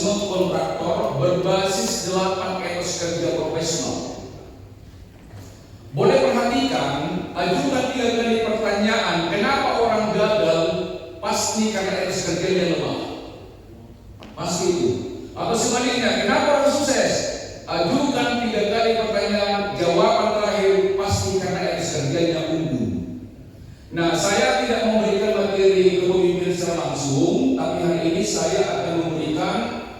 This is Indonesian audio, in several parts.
mekanisme kontraktor berbasis 8 etos kerja profesional. Boleh perhatikan, ajukan 3 kali pertanyaan, kenapa orang gagal? Pasti karena etos kerja yang lemah. Pasti itu. Atau sebaliknya, kenapa orang sukses? Ajukan 3 kali pertanyaan, jawaban terakhir pasti karena etos kerjanya unggul. Nah, saya tidak memberikan materi kepemimpinan secara langsung, tapi hari ini saya akan memberikan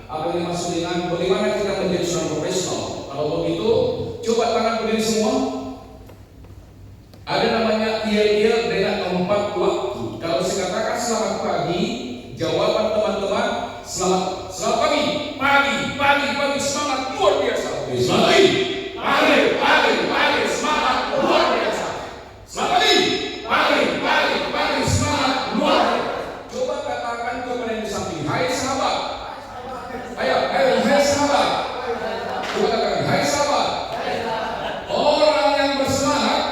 apa yang dimaksud dengan bagaimana kita menjadi seorang profesional. Kalau begitu, coba tangan berdiri semua. Ada namanya yel-yel dengan 4 waktu. Kalau saya katakan selamat pagi, jawaban teman-teman selamat pagi, pagi, semangat luar biasa. Selamat pagi, semangat luar biasa. Selamat pagi, semangat luar biasa. Coba katakan kepada yang di samping, hai sahabat. Ayo, hai sahabat. Coba katakan, hai sahabat. Orang yang bersemangat,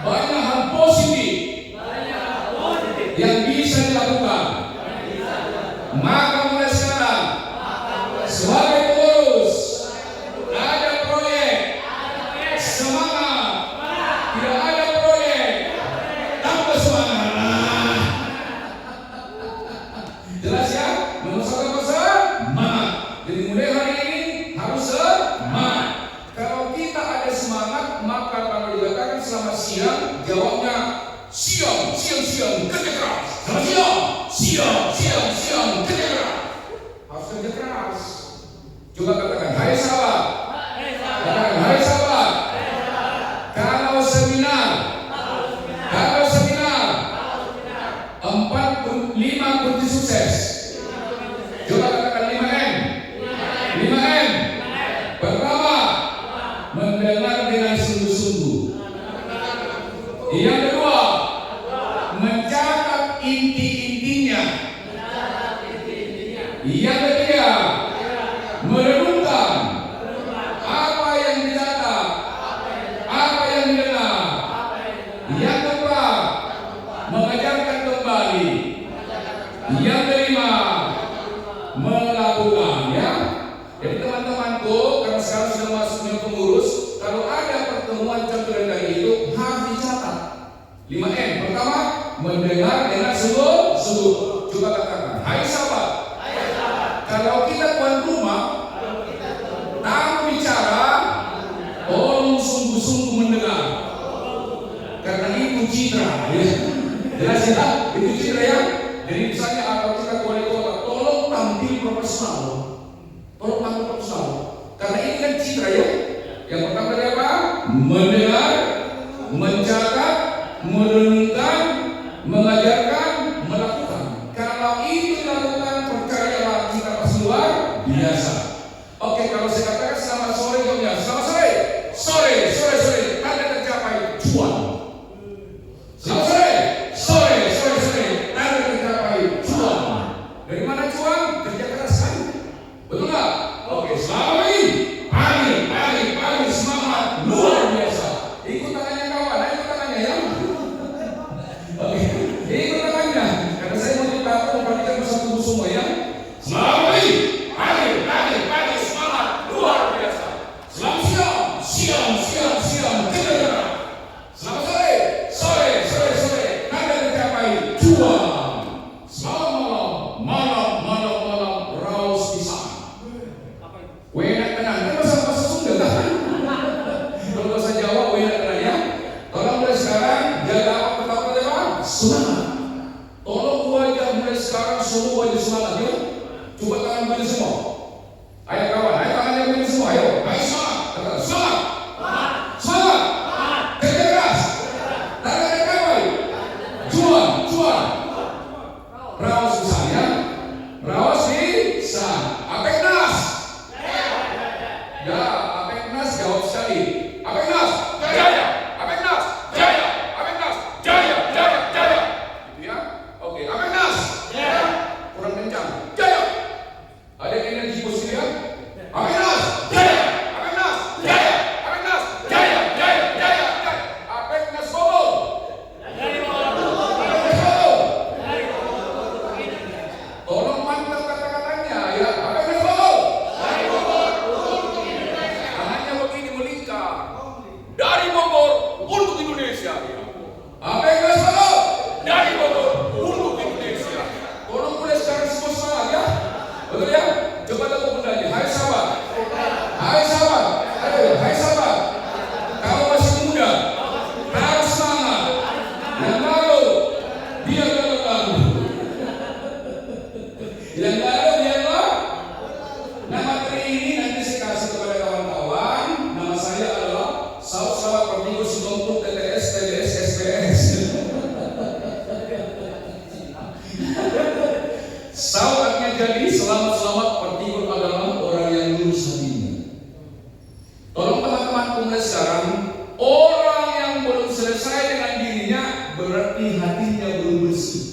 banyak hal positif yang bisa dilakukan. Maka mulai sekarang, sebagai pengurus, ada proyek, semangat. Tidak ada proyek, tambah semangat. Jelas ya? Nomor 1 semangat. Jadi mulai hari ini harus semangat. Kalau kita ada semangat, maka kalau dikatakan selamat siang, jawabnya siang, kerja keras. Selamat siang, kerja keras. Harus kerja keras. Coba katakan, hai sahabat. Katakan, hai sahabat. Kalau seminar 5 kunci sukses. Coba katakan 5M. Pertama, mendengar dengan sungguh-sungguh. Yang kedua, mencatat inti-intinya. Yang ketiga, merenungkan apa yang dicatat, apa yang didengar. Yang keempat, mengajarkan kembali. Yang kelima, melakukan, ya. Jadi teman-temanku, karena sekarang sudah masuknya pengurus, kalau ada pertemuan contoh dari itu harus dicatat. 5M. Pertama, mendengar dengan sungguh-sungguh. Coba katakan, hai sahabat. Kalau kita tuan rumah, tamu bicara, tolong sungguh-sungguh mendengar. Karena itu citra, ya. Jelas ya? Itu citra ya. Jadi misalnya kalau kita wali kota, tolong tampil profesional. Karena ini kan citra ya. Yang pertama tadi apa? Mendengar, mencatat, merenungkan, mengajarkan, melakukan. Kalau itu dilakukan, percayalah kita pasti luar biasa. Oke, kalau saya katakan selamat sore, jawabnya selamat sore. Sore. Tanda tercapai cuan. Selamat sore. Tanda tercapai cuan. Dari mana cuan? Kerja keras kan? Betul nggak? Oke, selamat pagi, semangat luar biasa. Indonesia ya. APK selalu Dari Bogor untuk Indonesia. tolong mulai sekarang semua semangat ya. Betul ya? Coba tepuk bundanya. Hai sahabat. Hai sahabat. Ayo, hai sahabat. Kamu masih muda. Harus semangat. Yang lalu, biarlah lalu. Yang lalu, biarlah. Nah, materi ini nanti saya kasih kepada kawan-kawan. Nama saya adalah Sahabat Pertikus untuk TTS, TDS, SPS. Sahabatnya jadi selamat-selamat Pertikus adalah orang yang lurus hatinya. Tolong teman-temanku mulai sekarang, orang yang belum selesai dengan dirinya berarti hatinya belum bersih.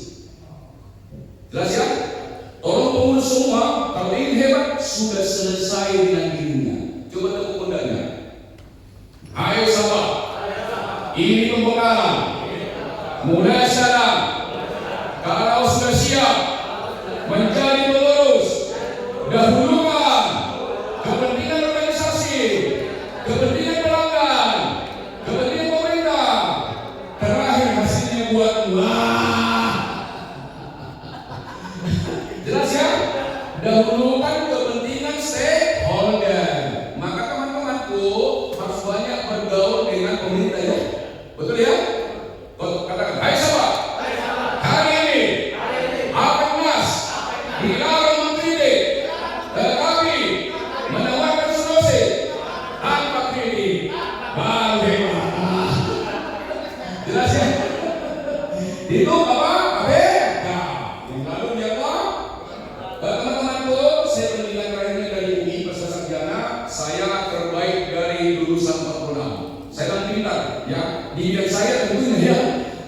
Jelas ya? Tolong pengurus semua, kalau ini hebat sudah selesai dengan dirinya. Coba tepuk pundaknya. Ayo sahabat, ini pembekalan. Mulai sekarang, kalau sudah siap menjadi pengurus, dahulukan kepentingan organisasi, kepentingan pelanggan, kepentingan pemerintah. Terakhir hasilnya buat wah. Jelas ya? Dahulukan kepentingan stakeholder. Maka teman-temanku harus banyak bergaul dengan pemerintah ya. Betul ya? Katakan, hai sahabat. Hari ini Apeknas dilarang mengkritik, tetapi menawarkan solusi tanpa kritik. Bagaimana? Jelas ya? Itu apa? APK. Yang lalu dia apa? Teman-temanku, saya pendidikan terakhirnya dari UI Pasca Sarjana. Saya terbaik dari lulusan 46. Saya kan pintar, ya. Di bidang saya tentunya ya.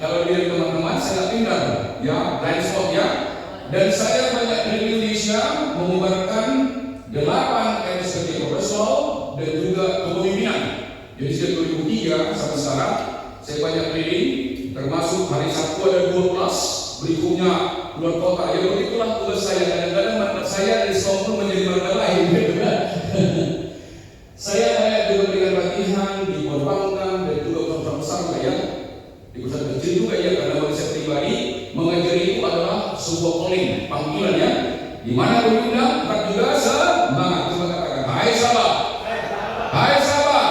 Kalau di teman-teman saya pintar, ya, blind spot ya. Dan saya banyak di Indonesia mengubarkan 8 MSKJ profesional dan juga kepemimpinan. Jadi sejak 2003 sampai sekarang saya banyak keliling, termasuk hari Sabtu ada 12, berikutnya luar kota. Ya begitulah tugas saya. Kadang-kadang mandat saya dari Songkul menjadi mandat lain. Saya banyak juga berikan latihan di Perbankan dan juga perusahaan besar ya. Di perusahaan kecil juga ya, karena bagi saya pribadi mengajari itu adalah sebuah calling, panggilan ya. Di mana berguna, tetap juga semangat. Coba katakan, hai sahabat. Hai sahabat.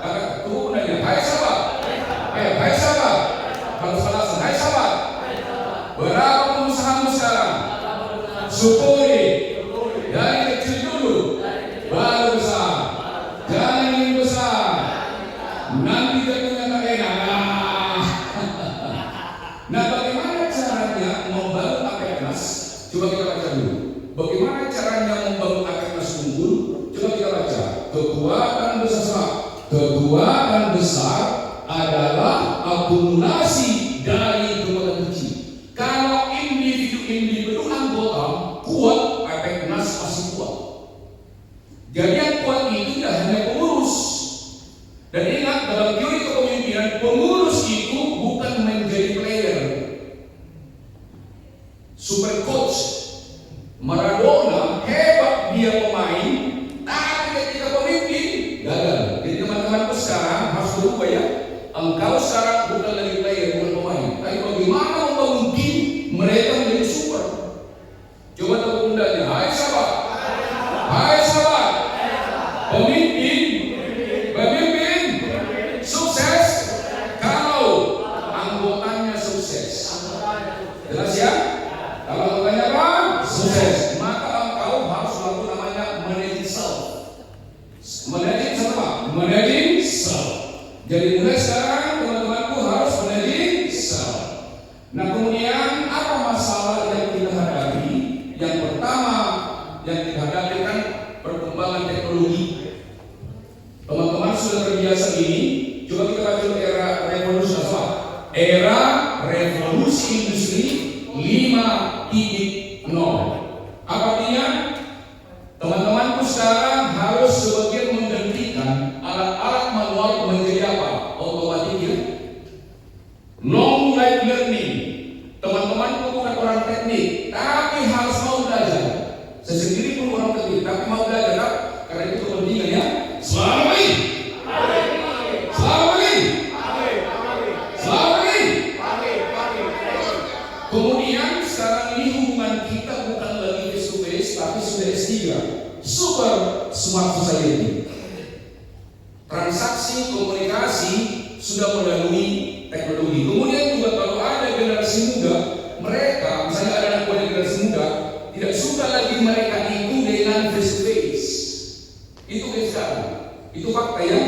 Katakan, tunggu nanya, hai sahabat. Hai sahabat. Kalau salah, hai sahabat. Berapa pengusahamu sekarang? Syukuri. Dari kecil dulu, baru besar. Jangan ingin besar. Nanti jatuhnya tak enak. Nah, bagaimana caranya membangun Apeknas? Coba kita baca dulu. Bagaimana caranya membangun Apeknas unggul? Coba kita baca. Kekuatan besar adalah akumulasi dari kekuatan kecil. Kalau individu anggota kuat, Apeknas pasti kuat. Jadi yang kuat itu tidak hanya pengurus. Dan ingat, dalam teori kepemimpinan, pengurus itu bukan menjadi player. Super coach Maradona hebat dia pemain, tapi ketika pemimpin gagal. Jadi teman-temanku sekarang harus berubah ya. Engkau sekarang bukan lagi player, bukan pemain, tapi bagaimana membangun tim mereka menjadi super. Coba tepuk pundaknya. Hai sahabat. Hai sahabat. Pemimpin sukses kalau anggotanya sukses. Jelas ya? Kalau anggotanya apa? Sukses. Maka engkau harus lakukan namanya managing self. Managing apa? Managing self. Jadi mulai sekarang teman-temanku harus managing self. Nah, kemudian apa masalah yang kita hadapi? Yang pertama yang kita hadapi kan perkembangan teknologi. Teman-teman sudah terbiasa ini. Coba kita baca era revolusi apa? Era revolusi industri 5.0. Apa artinya? Teman-temanku sekarang harus sebagian menggantikan alat-alat manual menjadi apa? Otomatis ya. Long life learning. Teman-temanku bukan orang teknik, tapi harus mau belajar. Saya sendiri pun orang teknik, tapi mau belajar. Karena itu kepentingan ya. Selamat pagi. Selamat pagi. sekalian ini. Transaksi komunikasi sudah melalui teknologi. Kemudian juga kalau ada generasi muda, mereka misalnya ada anak muda generasi muda tidak suka lagi mereka itu dengan face to face. Itu sekarang. Itu fakta ya.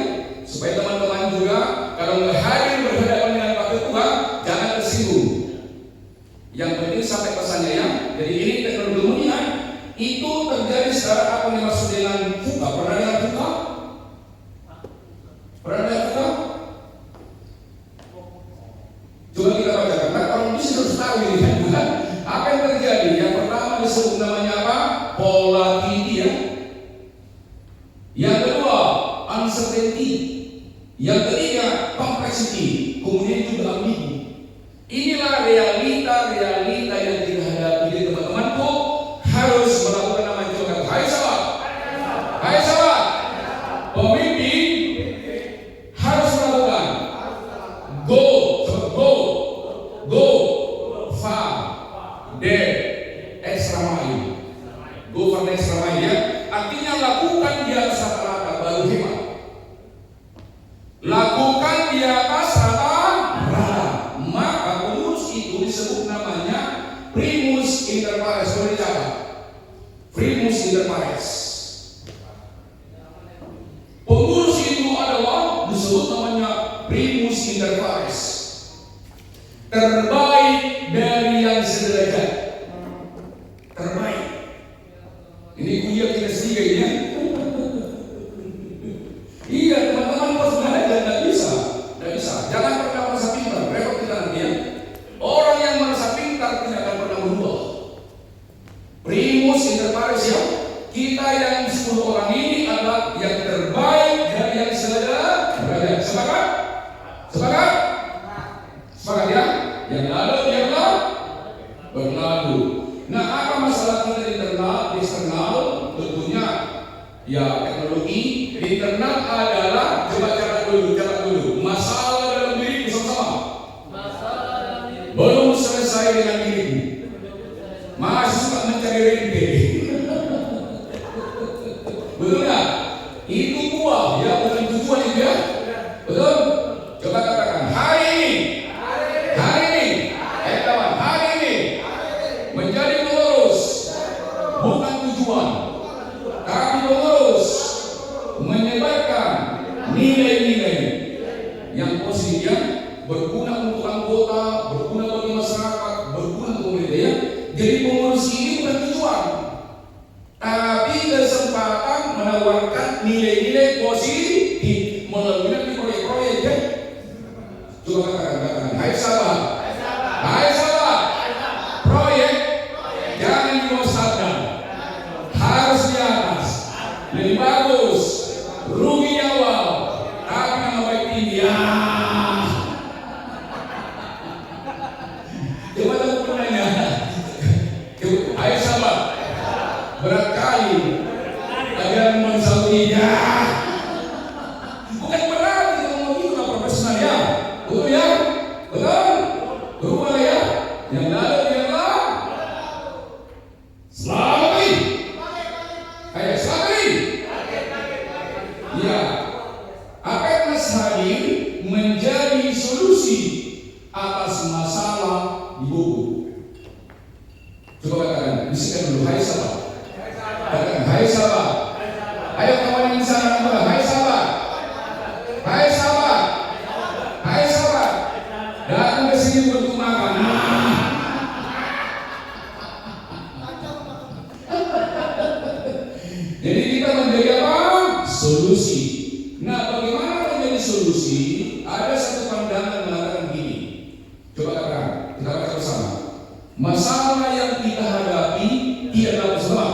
Supaya teman-teman juga kalau nggak hadir berhadapan dengan wakil Tuhan, jangan tersinggung. Yang penting sampai pesannya ya. Jadi ini teknologi dunia itu terjadi secara apa yang dimaksud dengan buka. Pernah dengar buka? Pernah dengar buka? Coba kita baca karena orang bisa harus tahu ini kan bukan. Apa yang terjadi? Yang pertama disebut namanya apa? Volatility. Yang kedua uncertainty. Yang ketiga complexity. Kemudian juga ambigu. Inilah realita yang kita hadapi. Jadi teman-temanku harus melakukan namanya juga. Hai sahabat, hai sahabat, pemimpin harus melakukan go far the extra mile. Go far the extra mile ya. Artinya lakukan di atas rata-rata baru hebat. Lakukan di atas rata-rata. Maka pengurus itu disebut namanya primus inter pares. Boleh dicatat. Primus inter pares. Pengurus itu adalah disebut namanya primus inter pares. Terbaik dari yang sederajat. Terbaik. Ini kuliah kita sendiri ya. Iya teman-teman harus belajar. Tidak bisa. Jangan pernah merasa pintar. Repot kita nanti ya. Orang yang merasa pintar tidak akan pernah berubah. Primus inter pares ya. Kita yang 10 orang ini adalah yang terbaik dari yang sederajat. Sepakat? Sepakat? Sepakat ya? Yang lalu biarlah berlalu. Nah, apa masalah kita di internal, eksternal? Tentunya ya teknologi. Internal adalah coba catat dulu. Masalah dalam diri bersama-sama. Belum selesai dengan dirimu. Masih suka mencari rente. Betul nggak? Itu buah ya, bukan tujuan itu ya. Betul? Coba katakan hari ini. Kawan, hari ini menjadi pengurus bukan tujuan, tapi pengurus menyebarkan nilai-nilai yang positif ya, berguna untuk anggota, berguna bagi masyarakat, berguna untuk pemerintah ya. Jadi pengurus ini bukan tujuan, tapi kesempatan menawarkan nilai-nilai positif melalui proyek-proyek ya. Coba katakan, hai sahabat. Hai sahabat, proyek jangan di bawah sadar, harus di atas, lebih bagus, rugi awal, tapi nama baik tinggi ya. Coba aku penanya, hai sahabat, berat kali agar mensautinya. Bukan berat, kita ngomong itu lah profesional ya, betul ya, betul. Berubah ya, yang lalu biarlah selamat ini. Ayo selamat ini. Ya, Apeknas hadir menjadi solusi atas masalah di Bogor. Coba katakan, bisikan dulu, hai sahabat. Katakan, hai sahabat. Ayo kawan yang di sana katakan, hai sahabat. Hai sahabat. Hai sahabat. Datang ke sini untuk makan. Jadi kita menjadi apa? Solusi. Nah, bagaimana menjadi solusi? Ada satu pandangan mengatakan gini. Coba katakan, kita baca bersama. Masalah yang kita hadapi tidaklah bersama.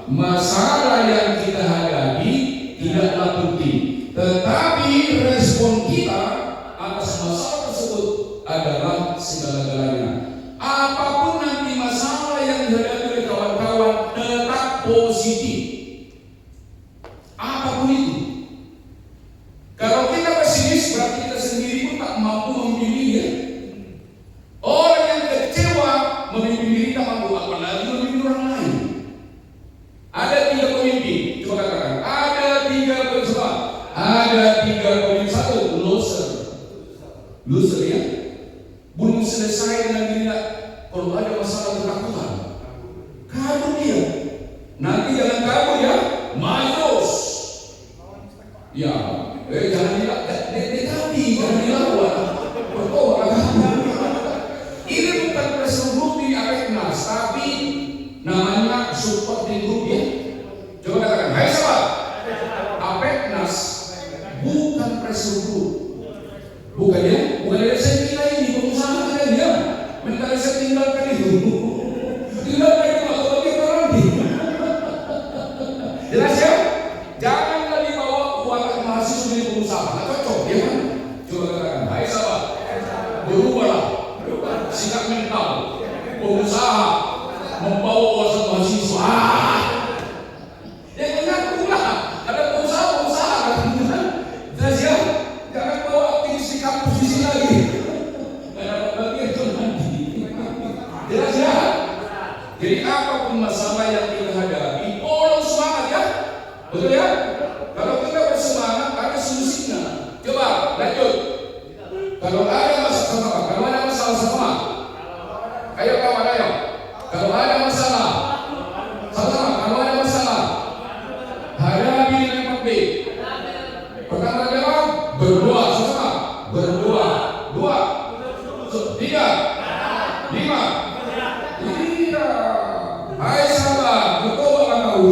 Masalah yang kita hadapi tidaklah penting, tetapi respon kita atas masalah tersebut adalah segala-galanya. Apapun nanti masalah yang dihadapi oleh kawan-kawan, tetap positif. Apapun itu. Kalau kita pesimis, berarti kita sendiri pun tak mampu memimpin dia. Orang yang kecewa memimpin diri tak mampu, apalagi memimpin orang lain. Ada 3 pemimpin. Coba katakan, ada 3 Lu lihat, belum selesai dengan dirinya. Kalau ada masalah ketakutan, kabur dia. Nanti jangan kabur ya, mayos. Ya, jangan tapi jangan dilawan. Bertobat. Ini bukan pressure group di Apeknas, tapi namanya supporting group ya. Coba katakan, hai sahabat, Apeknas bukan pressure group. Bukan ya, bukan dari saya kita ini pengusaha kita dia. Minta saya tinggalkan itu. Tinggalkan itu atau bagi orang di. Jelas ya? Janganlah dibawa buat mahasiswa jadi pengusaha. Nggak cocok ya kan? Coba katakan, hai sahabat, berubahlah sikap mental pengusaha membawa wawasan mahasiswa. Yang mengakulah ada pengusaha kan? Jelas ya? Jangan bawa aktivis di kampus di sini lagi. Karena bagi itu nanti. Jelas ya? Jadi apapun masalah yang kita hadapi, tolong semangat ya. Betul ya? Kalau kita bersemangat, ada solusinya. Coba lanjut. Kalau ada masalah sama. Ayo kawan, ayo. Kalau ada masalah sama. Kalau ada masalah, hadapi dengan yang baik. Pertama jawab, berdoa sama. Berdoa. 2, 3, 5. Iya. Hai sahabat, bertobatlah kau.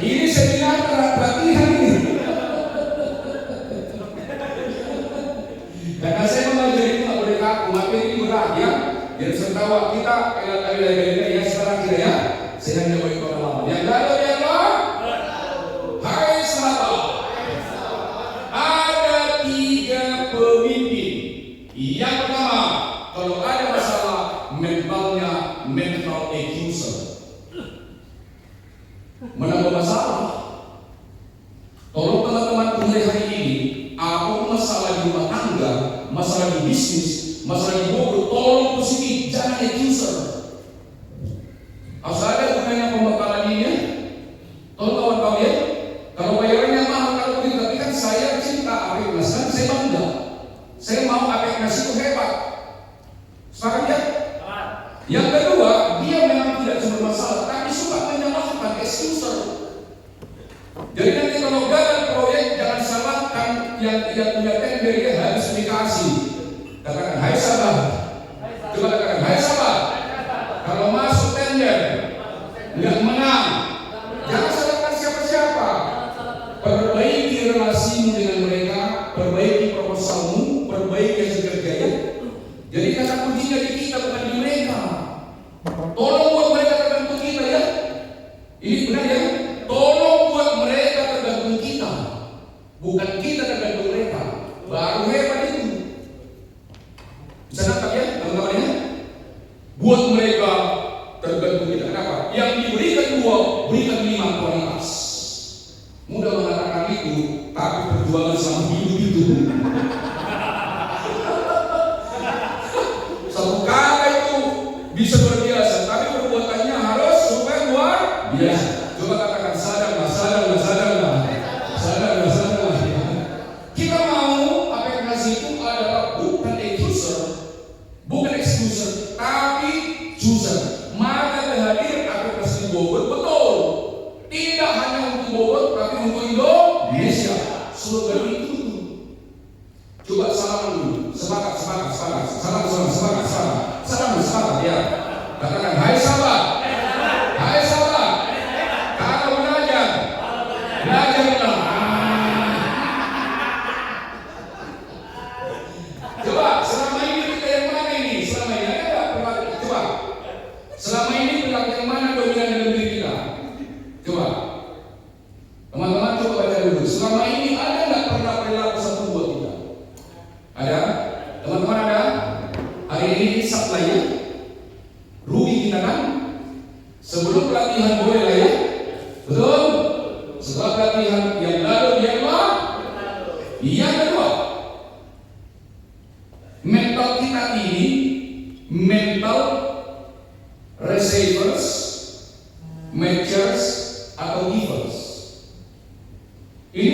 Ini seminar pelatihan ini. Karena saya mengajari itu nggak boleh kaku, materi ini berat ya. Jadi sertawa kita ya sekarang kita ya. Saya hanya mau ikut lama. Yang lalu yang lain. Hai sahabat, ada 3 pemimpin. Yang pertama, kalau ada masalah mentalnya mental accuser. Menambah masalah. Tolong teman-teman mulai hari ini, apapun masalah di rumah tangga, masalah di bisnis, masalah di Bogor, tolong positif, jangan accuser. Harus ada gunanya pembekalan ini ya. Tolong kawan-kawan ya. Kalau bayarannya mahal, kalau begitu, tapi kan saya cinta Apeknas, kan saya bangga. Saya mau Apeknas itu hebat. Sepakat ya? Yang kedua, dia memang tidak cuma masalah, tapi suka menyalahkan excuser. Jadi nanti kalau gagal proyek, jangan salahkan yang punya tender, dia harus dikasih. Katakan, hai sahabat. Coba katakan, hai sahabat. Kalau masuk tender, nggak menang, jangan salahkan siapa-siapa. Perbaiki relasimu dengan mereka, perbaiki proposalmu, perbaiki hasil kerjanya. Jadi kata kuncinya di kita, bukan di mereka. Tolong buat mereka tergantung kita ya. Ini benar ya. Tolong buat mereka tergantung kita, bukan kita tergantung mereka. Baru hebat itu. Bisa nangkap ya teman-teman ya. Buat mereka tergantung kita. Kenapa? Yang diberikan 2, berikan 5 kualitas. Mudah mengatakan itu, tapi perjuangan selama hidup itu. Satu kata itu bisa luar biasa, tapi perbuatannya harus supaya luar biasa. Coba katakan sadarlah. Kita mau Apeknas itu adalah bukan accuser, bukan excuser, tapi chooser. Maka hadir Apeknas di Bogor, betul. Tidak hanya untuk Bogor, tapi untuk Indonesia. Slogan itu. Coba salaman dulu. Semangat. Salam ya. Katakan, hai sahabat. Hai sahabat. Kalau belajarlah. Coba, selama ini kita yang mana ini? Selama ini ada nggak? Coba. Selama ini perilaku yang mana dominan dalam diri kita? Coba. Teman-teman coba baca dulu. Selama ini ada nggak pernah perilaku satu buat kita? Ada? Teman-teman ada? Hari ini supply ya. Rugi kita kan? Sebelum pelatihan boleh lah ya. Betul? Setelah pelatihan yang lalu dialah. Yang kedua, mental kita ini mental receivers, matchers atau givers. Ini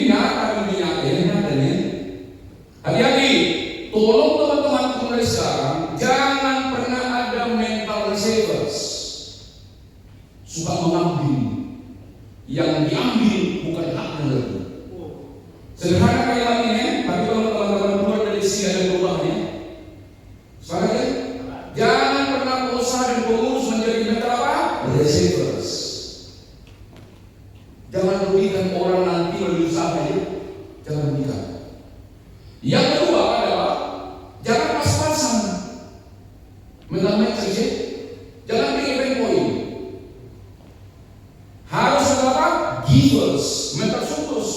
givers, mental surplus.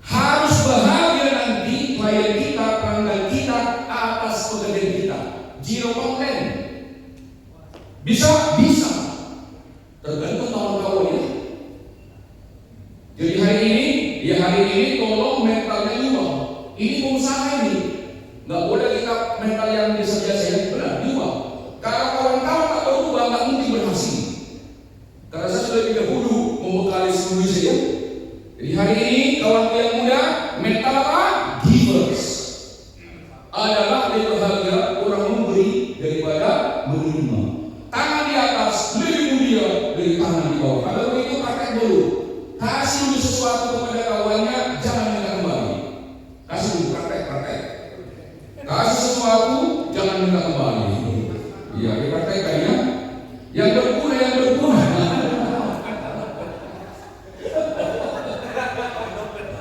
Harus bahagia nanti klien kita, pelanggan kita atas pekerjaan kita. Zero complaint. Bisa? Bisa. Tergantung kawan-kawannya. Jadi hari ini tolong mentalnya juga. Ini pengusaha ini. Nggak boleh kita mental yang biasa-biasa ya. Benar, juga. Kalau kawan-kawan tak berubah, nggak mungkin berhasil. Karena saya sudah lebih dahulu membekali seluruh saya. Jadi hari ini kawan yang muda mental apa? Givers. Adalah lebih bahagia orang memberi daripada menerima. Tangan di atas lebih mulia dari tangan di bawah. Kalau begitu praktek dulu. Kasih dulu sesuatu kepada kawannya, jangan minta kembali. Kasih dulu praktek. Kasih sesuatu, jangan minta kembali. Iya, dipraktekkan ya. Yang berguna.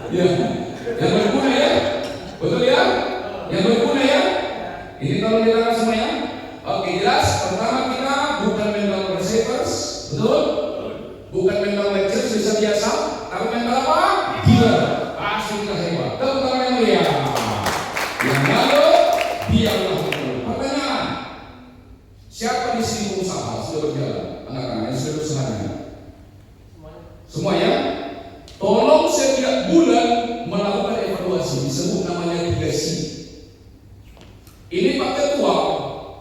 Ya, yang berguna ya, betul ya, yang berguna ya. Ini kalau kita semuanya, oke jelas. Pertama kita bukan mental receivers, betul? Bukan mental lectures biasa, tapi mental apa? Gila, pasti kita hebat. Tepuk tangan yang mulia. Yang lalu diamlah betul. Pertanyaan, siapa di sini pengusaha sudah berjalan? Anak-anak yang sudah berusaha? Semua ya. Tolong setiap bulan melakukan evaluasi, disebut namanya 3C. Ini Pak Ketua,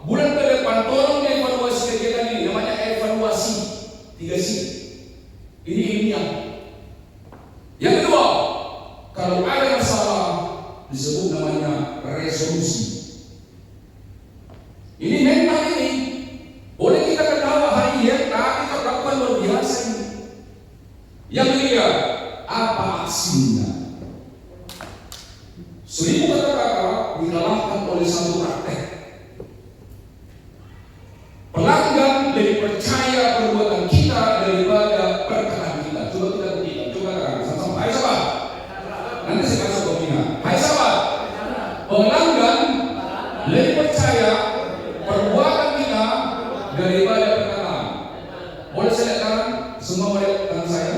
bulan ke depan tolong evaluasi kegiatan ini, namanya evaluasi 3C. Ini ilmiah. Yang kedua, kalau ada masalah disebut namanya resolusi. Ini mental ini. Boleh kita ketawa hari ya, tapi kita lakukan luar biasa ini. Yang ketiga, apa aksinya? 1000 kata-kata dikalahkan oleh satu praktek. Pelanggan lebih percaya perbuatan kita daripada perkataan kita. Coba kita buktikan. Coba katakan sama-sama. Hai sahabat. Nanti saya kasih kopinya. Hai sahabat. Pelanggan lebih percaya perbuatan kita daripada perkataan. Boleh saya lihat tangan? Semua boleh lihat tangan saya?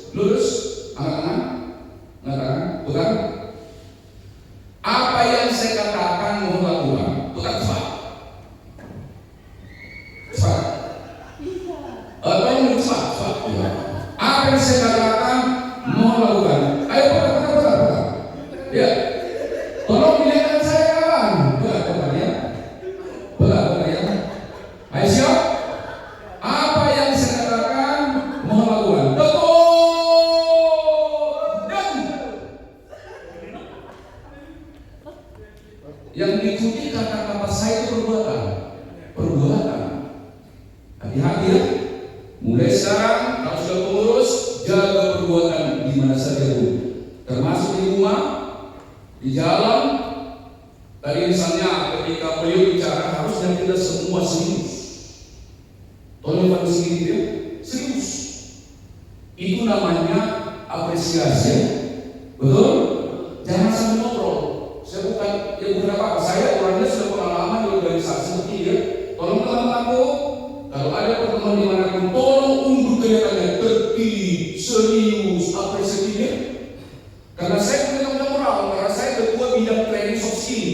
Lurus, angkat tangan, bukan? Apa yang saya katakan mohon lakukan, bukan cepat. Tolong cepat. Apa yang saya katakan mohon lakukan. Ayo pelan. Ya, tolong lihatkan saya kawan. Pelan ya. Ayo siap. Apa yang saya katakan mohon lakukan. Yang diikuti kata-kata saya itu perbuatan. Hati-hati ya. Mulai sekarang kalau sudah pengurus, jaga perbuatan di mana saja pun, termasuk di rumah, di jalan. Tadi misalnya ketika beliau bicara harusnya kita semua serius. Tolong pada sini ya, serius. Itu namanya apresiasi, betul? Jangan sambil ngobrol. Saya bukan apa-apa. Saya orangnya sudah pengalaman di organisasi seperti ya. Tolong teman-temanku, kalau ada pertemuan dimanapun, tolong undur kelihatannya tertib, serius, apresiatifnya. Karena saya punya tanggung moral, karena saya ketua bidang training soft skill.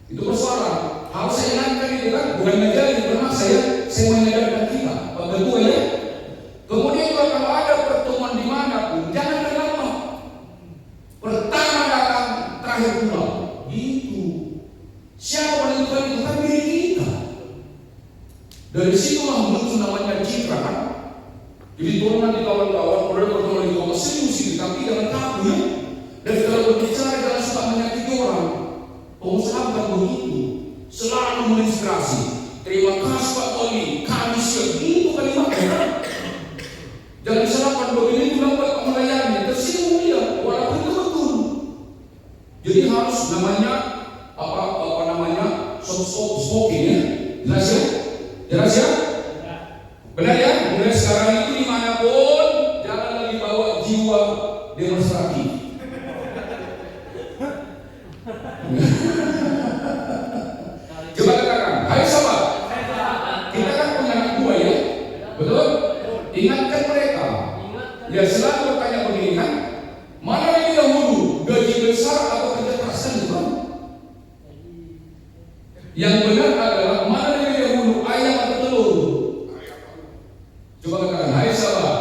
Itu persoalan. Harus saya ingatkan itu kan, bukan ngajari, karena saya mengajarkan kita, Pak Ketua ya. Kemudian juga kalau ada pertemuan dimanapun, jangan lama. Pertama datang, terakhir pulang. Gitu. Siapa menentukan itu? Kan diri kita. Dari situlah muncul namanya citra kan. Jadi tolong nanti kawan-kawan, boleh pertemuan di bawah serius ini, tapi jangan kaku ya. Dan kalau berbicara jangan suka menyakiti orang. Pengusaha bukan begitu. Selalu menginspirasi. Terima kasih Pak Tony, kami siap. Itu kalimatnya. Jangan disalahkan begini juga buat melayani. Tersinggung dia, walaupun itu betul. Jadi harus namanya apa namanya soft spoken ya. Jelas ya? Benar ya? Mulai sekarang itu dimanapun jangan lagi bawa jiwa demonstratif. Coba katakan, hai sahabat. Kita kan punya anak buah ya, betul? Ingatkan mereka. Ya selalu bertanya begini kan, mana lebih dahulu gaji besar atau kerja keras kan itu kan? Yang benar adalah mana lebih dahulu ayam atau telur? Coba katakan, hai sahabat.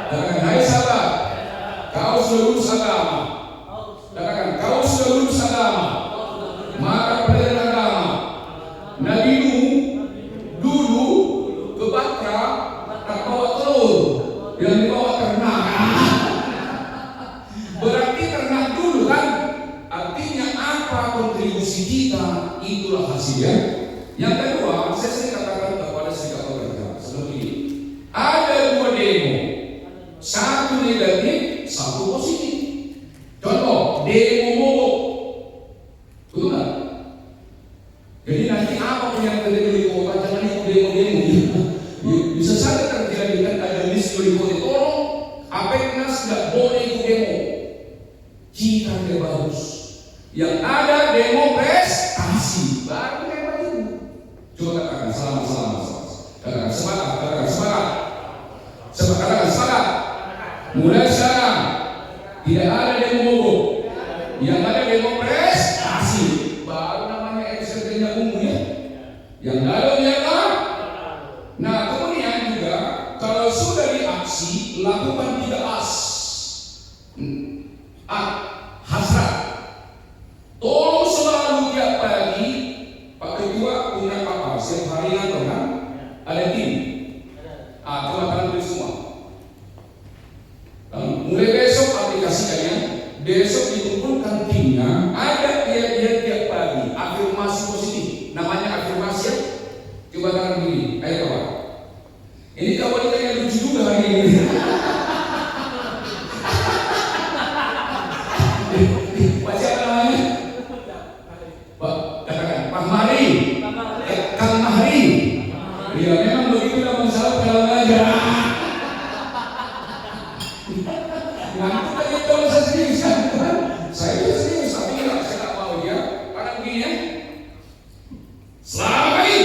Katakan, hai sahabat. Kau sudah lulus agama. Katakan, kau sudah lulus agama. Maka pelajaran agama. Nabi Nuh dulu ke Batra tak bawa telur, yang dibawa ternak. Berarti ternak dulu kan? Artinya apa kontribusi kita, itulah hasilnya. Yang kedua, saya sering katakan kepada serikat pekerja seperti ini. Ada dua demo, satu negatif, satu positif. Contoh, demo mogok, betul nggak? Jadi nanti apa pun yang terjadi di kota, jangan ikut demo-demo. Bisa saja terjadi kan ada list di kota. Tolong, Apeknas nggak boleh ikut demo. Cita dia bagus. Yang ada demo prestasi, baru hebat itu. Coba katakan selamat. Katakan semangat, katakan semangat. Katakan semangat. Mulai sekarang tidak ada demo mogok. Yang ada demo prestasi, baru namanya eksekutifnya umum ya. Yang lalu biarlah. Nah kemudian juga kalau sudah diaksi, lakukan 3 A. Hasrat. Tolong selalu tiap pagi Pak Ketua punya kapal setiap hari kan? Ada tim. Coba kalian tulis semua. Mulai besok aplikasikannya. Besok dikumpulkan timnya. Ada dia tiap pagi afirmasi positif. Namanya afirmasi ya. Coba kalian begini. Ayo kawan. Ini kawan kita yang lucu juga hari ini. Baca apa namanya? Pak, katakan Pak Mahri. Kang Mahri. Ya memang begitu lah masalah kalau aja. Nanti tadi kalau saya serius kan? Saya itu serius, tapi enggak, saya tak mau ya. Karena begini ya. Selamat pagi,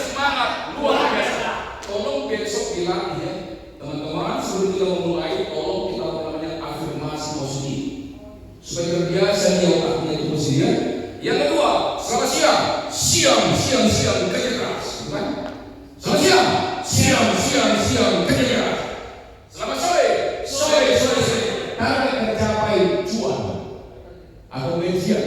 semangat luar biasa. Tolong besok dilatih ya, teman-teman. Sebelum kita memulai, tolong kita namanya afirmasi positif supaya terbiasa di otaknya itu positif ya. Yang kedua, selamat siang kerja keras, bukan? Selamat siang kerja keras. Selamat sore. Target tercapai cuan atau gajian.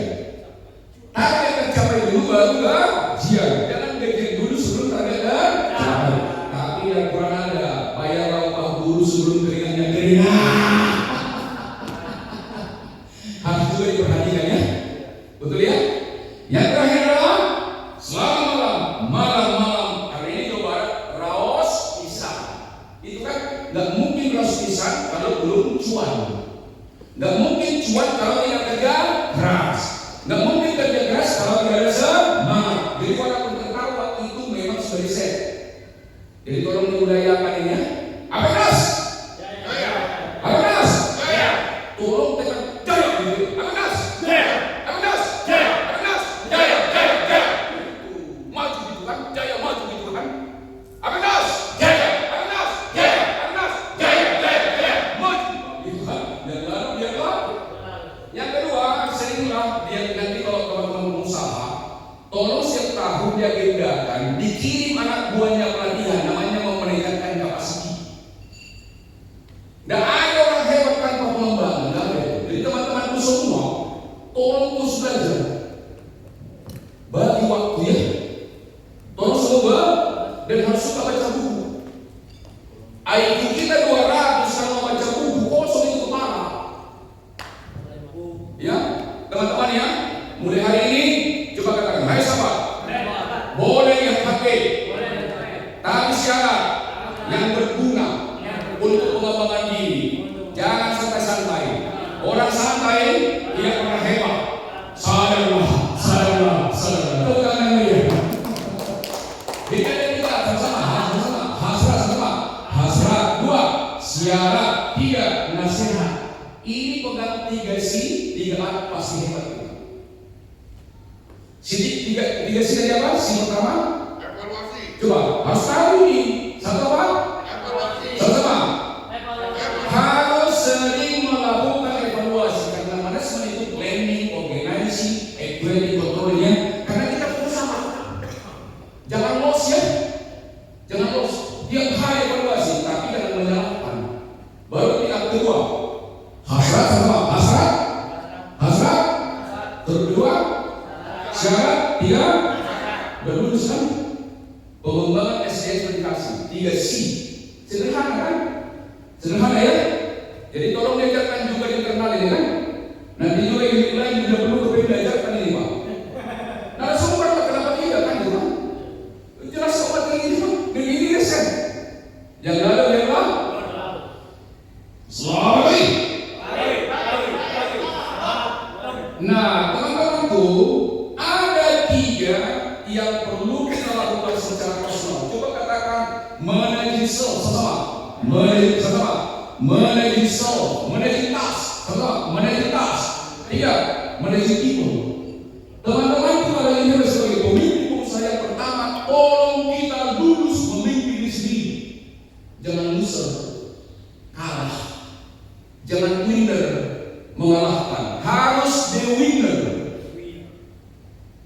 Target tercapai dulu baru gajian. Jangan gajian dulu sebelum target tercapai. Tapi yang kurang ada, bayar upah guru sebelum keringannya kering. Harus juga diperhatikan ya. Betul ya? Yang terakhir adalah selamat malam. Hari ini Jawa Barat raos pisang. Itu kan nggak mungkin raos pisang kalau belum cuan. Nggak mungkin cuan kalau tidak kerja keras. Nggak mungkin kerja keras kalau tidak ada semangat. Jadi walaupun tertawa itu memang sudah riset. Jadi tolong diudayakan ini ya. Apa keras? Tolong tekan jaya gitu. Apa keras? Maju gitu kan? Jaya maju gitu kan? Apa keras? Jaya. Maju gitu kan? Dan lalu dia keluar. Yang kedua, seringlah dia nanti kalau teman-teman usaha, tolong setiap tahun dia agendakan dikirim anak buahnya pelatihan, namanya meningkatkan kapasiti. Nggak ada orang hebat tanpa pengembangan, nggak ada. Jadi teman-temanku semua, tolong terus belajar. Bagi waktu ya. Tolong semua dan harus suka baca buku. IQ kita 200 kalau baca buku kosong itu kepala. Ya, teman-teman ya. Mulai hari ini coba katakan, hai sahabat. Boleh yang pakai. Tapi syarat yang berguna untuk pengembangan diri. Jangan santai-santai. Orang santai tidak pernah hebat. Sadarlah. Bukan yang dia. Kita sama-sama. Hasrat 2, siarat 3, nasihat. Ini pegang 3C, 3A pasti hebat. Tiga C tadi apa? C pertama. Evaluasi. Coba harus tahu ini. Satu apa? Sederhana kan? Sederhana ya? Jadi tolong diajarkan juga di internal ini kan? Nanti juga yang lain juga perlu diajarkan ini Pak. Nah, sumber kenapa tidak kan? Itu kan? Jelas sobat ini Pak. Dan ini lesen. Yang lalu yang lalu. Selamat pagi. Nah, teman-teman tuh ada 3 yang perlu kita lakukan secara personal. Coba katakan managing self sama, managing self, managing task sama, managing task. 3, managing people. Teman-teman itu adalah ini sebagai pemimpin saya pertama, tolong kita lulus memimpin diri sendiri. Jangan loser, kalah. Jangan winner, mengalahkan. Harus the winner.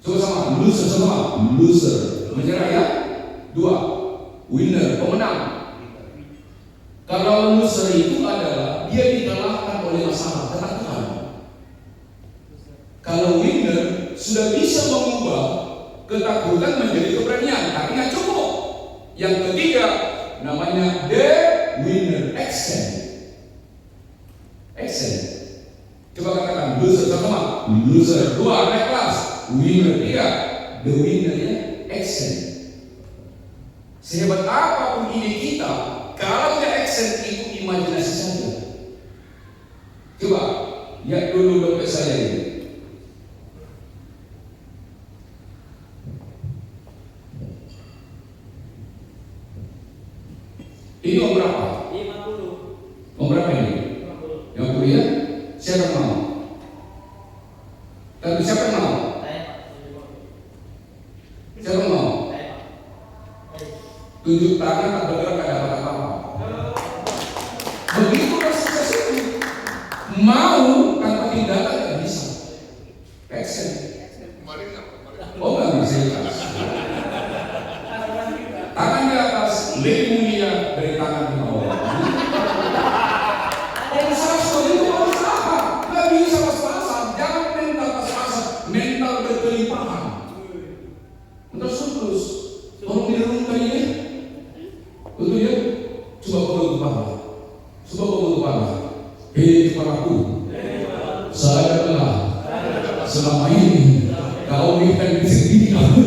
Coba sama, loser sama, loser. Menyerah ya. 2, winner, pemenang. Kalau loser itu adalah dia dikalahkan oleh masalah, ketakutan. Kalau winner sudah bisa mengubah ketakutan menjadi keberanian, tapi nggak cukup. Yang ketiga namanya the winner, action. Action. Coba katakan loser sama, loser. 2, naik kelas, winner. 3, the winner ya, action. Sehebat apapun ide kita, kalau tidak action itu imajinasi saja. Coba lihat dulu dompet saya ini. Ini om berapa? 50. Om berapa ini? 50 ya? Siapa yang mau? Tapi siapa yang mau? Siapa yang mau? Tunjuk tangan tak bergerak, tak dapat apa-apa. Begitu sukses itu. Mau tanpa tindakan tidak bisa. Action. Oh enggak bisa. Tangan di atas, lebih mulia dari tangan di bawah. Kalau salah itu harus apa? Nggak bisa pas-pasan. Jangan mental pas-pasan, mental berkelimpahan. Untuk surplus, tolong direnungkan ini. Betul ya? Coba kau kepala. Coba kau kepala. Hei kepalaku, saya telah selama ini kau berikan sendiri kamu.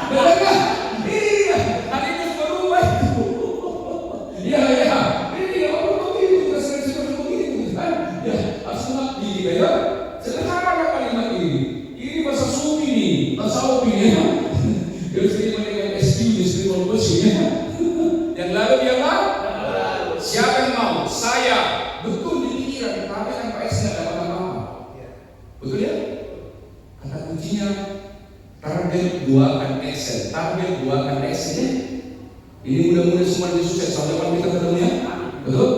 Benar? Iya. Hari ini berubah itu. Iya. Ini orang begitu, kita sering seperti begitu kan? Ya, asal diri ya. Sederhana kalimat ini. Ini bahasa sufi nih, bahasa sufi ya. Jadi terima dengan excuse, terima kasih ya. Yang lalu dia mau? Siapa yang mau? Saya. Betul di pikiran, tapi tanpa action tidak dapat apa-apa. Betul ya? Kata kuncinya target buahkan action. Target buahkan action ya. Ini mudah-mudahan semua jadi sukses. Sampai depan kita ketemu ya. Betul?